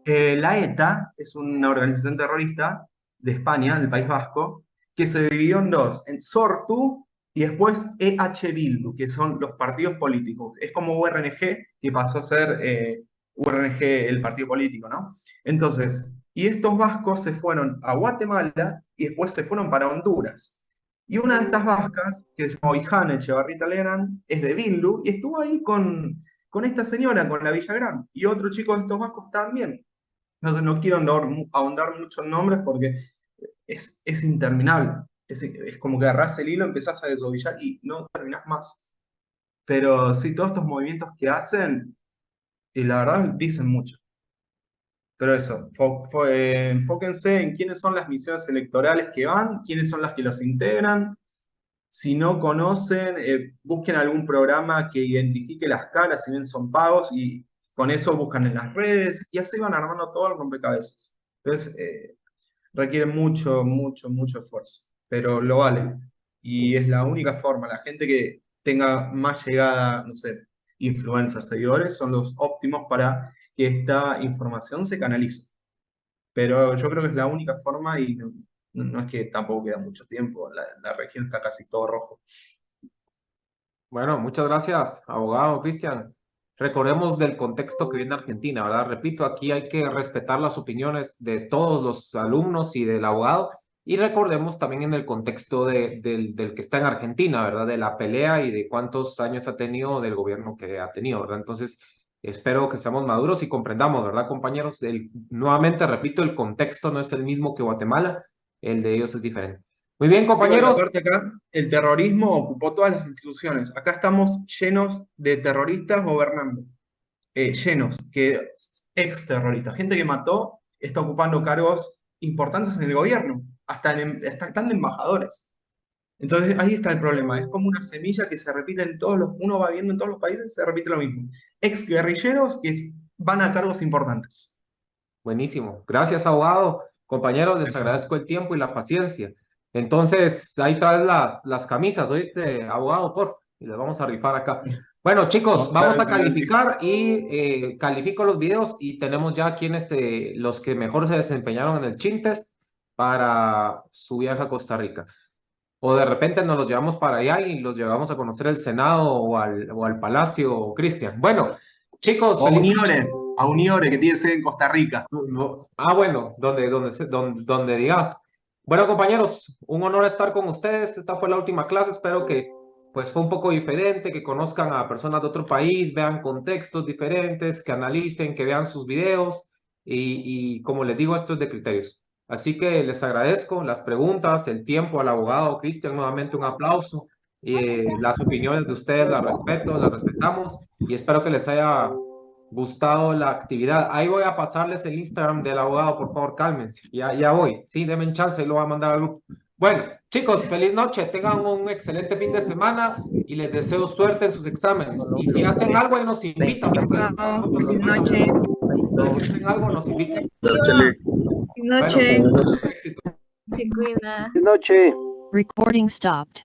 La ETA es una organización terrorista de España, del País Vasco, que se dividió en dos, en Sortu y después EH Bildu, que son los partidos políticos. Es como URNG, que pasó a ser URNG el partido político, ¿no? Entonces, y estos vascos se fueron a Guatemala y después se fueron para Honduras. Y una de estas vascas, que se llama Ijana Echevarrita Legrand, es de Bildu, y estuvo ahí con esta señora, con la Villagrán, y otro chico de estos vascos también. Entonces no quiero ahondar mucho en nombres porque es interminable. Es como que agarrás el hilo, empezás a desovillar y no terminás más. Pero sí, todos estos movimientos que hacen, y la verdad dicen mucho. Pero eso, enfóquense en quiénes son las misiones electorales que van, quiénes son las que los integran. Si no conocen, busquen algún programa que identifique las caras, si bien son pagos, y con eso buscan en las redes, y así van armando todo el rompecabezas. Entonces, requiere mucho, mucho, mucho esfuerzo, pero lo vale. Y es la única forma. La gente que tenga más llegada, no sé, influencers, seguidores, son los óptimos para que esta información se canalice. Pero yo creo que es la única forma, y no es que tampoco queda mucho tiempo. La región está casi todo rojo. Bueno, muchas gracias, abogado Cristian. Recordemos del contexto que viene Argentina, ¿verdad? Repito, aquí hay que respetar las opiniones de todos los alumnos y del abogado, y recordemos también en el contexto del que está en Argentina, ¿verdad? De la pelea y de cuántos años ha tenido del gobierno que ha tenido, ¿verdad? Entonces, espero que seamos maduros y comprendamos, ¿verdad, compañeros? Nuevamente, repito, el contexto no es el mismo que Guatemala, el de ellos es diferente. Muy bien, compañeros. Aparte acá, el terrorismo ocupó todas las instituciones. Acá estamos llenos de terroristas gobernando. Llenos, que ex-terroristas. Gente que mató, está ocupando cargos importantes en el gobierno. Hasta están embajadores. Entonces ahí está el problema, es como una semilla que se repite en todos los, uno va viendo en todos los países, se repite lo mismo. Ex guerrilleros que van a cargos importantes. Buenísimo. Gracias, abogado. Compañeros, les agradezco el tiempo y la paciencia. Entonces, ahí traes las camisas, ¿oíste, abogado? Y les vamos a rifar acá. Bueno, chicos, vamos a calificar y califico los videos y tenemos ya quienes, los que mejor se desempeñaron en el Chintes para su viaje a Costa Rica. O de repente nos los llevamos para allá y los llevamos a conocer el Senado o al Palacio, Cristian. Bueno, chicos. O a Uniore, que tiene sede en Costa Rica. Bueno, donde digas. Bueno, compañeros, un honor estar con ustedes. Esta fue la última clase. Espero que pues fue un poco diferente, que conozcan a personas de otro país, vean contextos diferentes, que analicen, que vean sus videos y como les digo, esto es de criterios. Así que les agradezco las preguntas, el tiempo al abogado Cristian, nuevamente un aplauso. Las opiniones de ustedes las respeto, las respetamos y espero que les haya gustado la actividad. Ahí voy a pasarles el Instagram del abogado, por favor, cálmense. Ya voy. Sí, denme chance y lo voy a mandar al grupo. Bueno, chicos, feliz noche. Tengan un excelente fin de semana y les deseo suerte en sus exámenes. Y si hacen algo, ahí nos invitan. Feliz noche. Si hacen algo, nos invitan. Feliz noche. Bueno, Se cuida. Buenas noches. Recording stopped.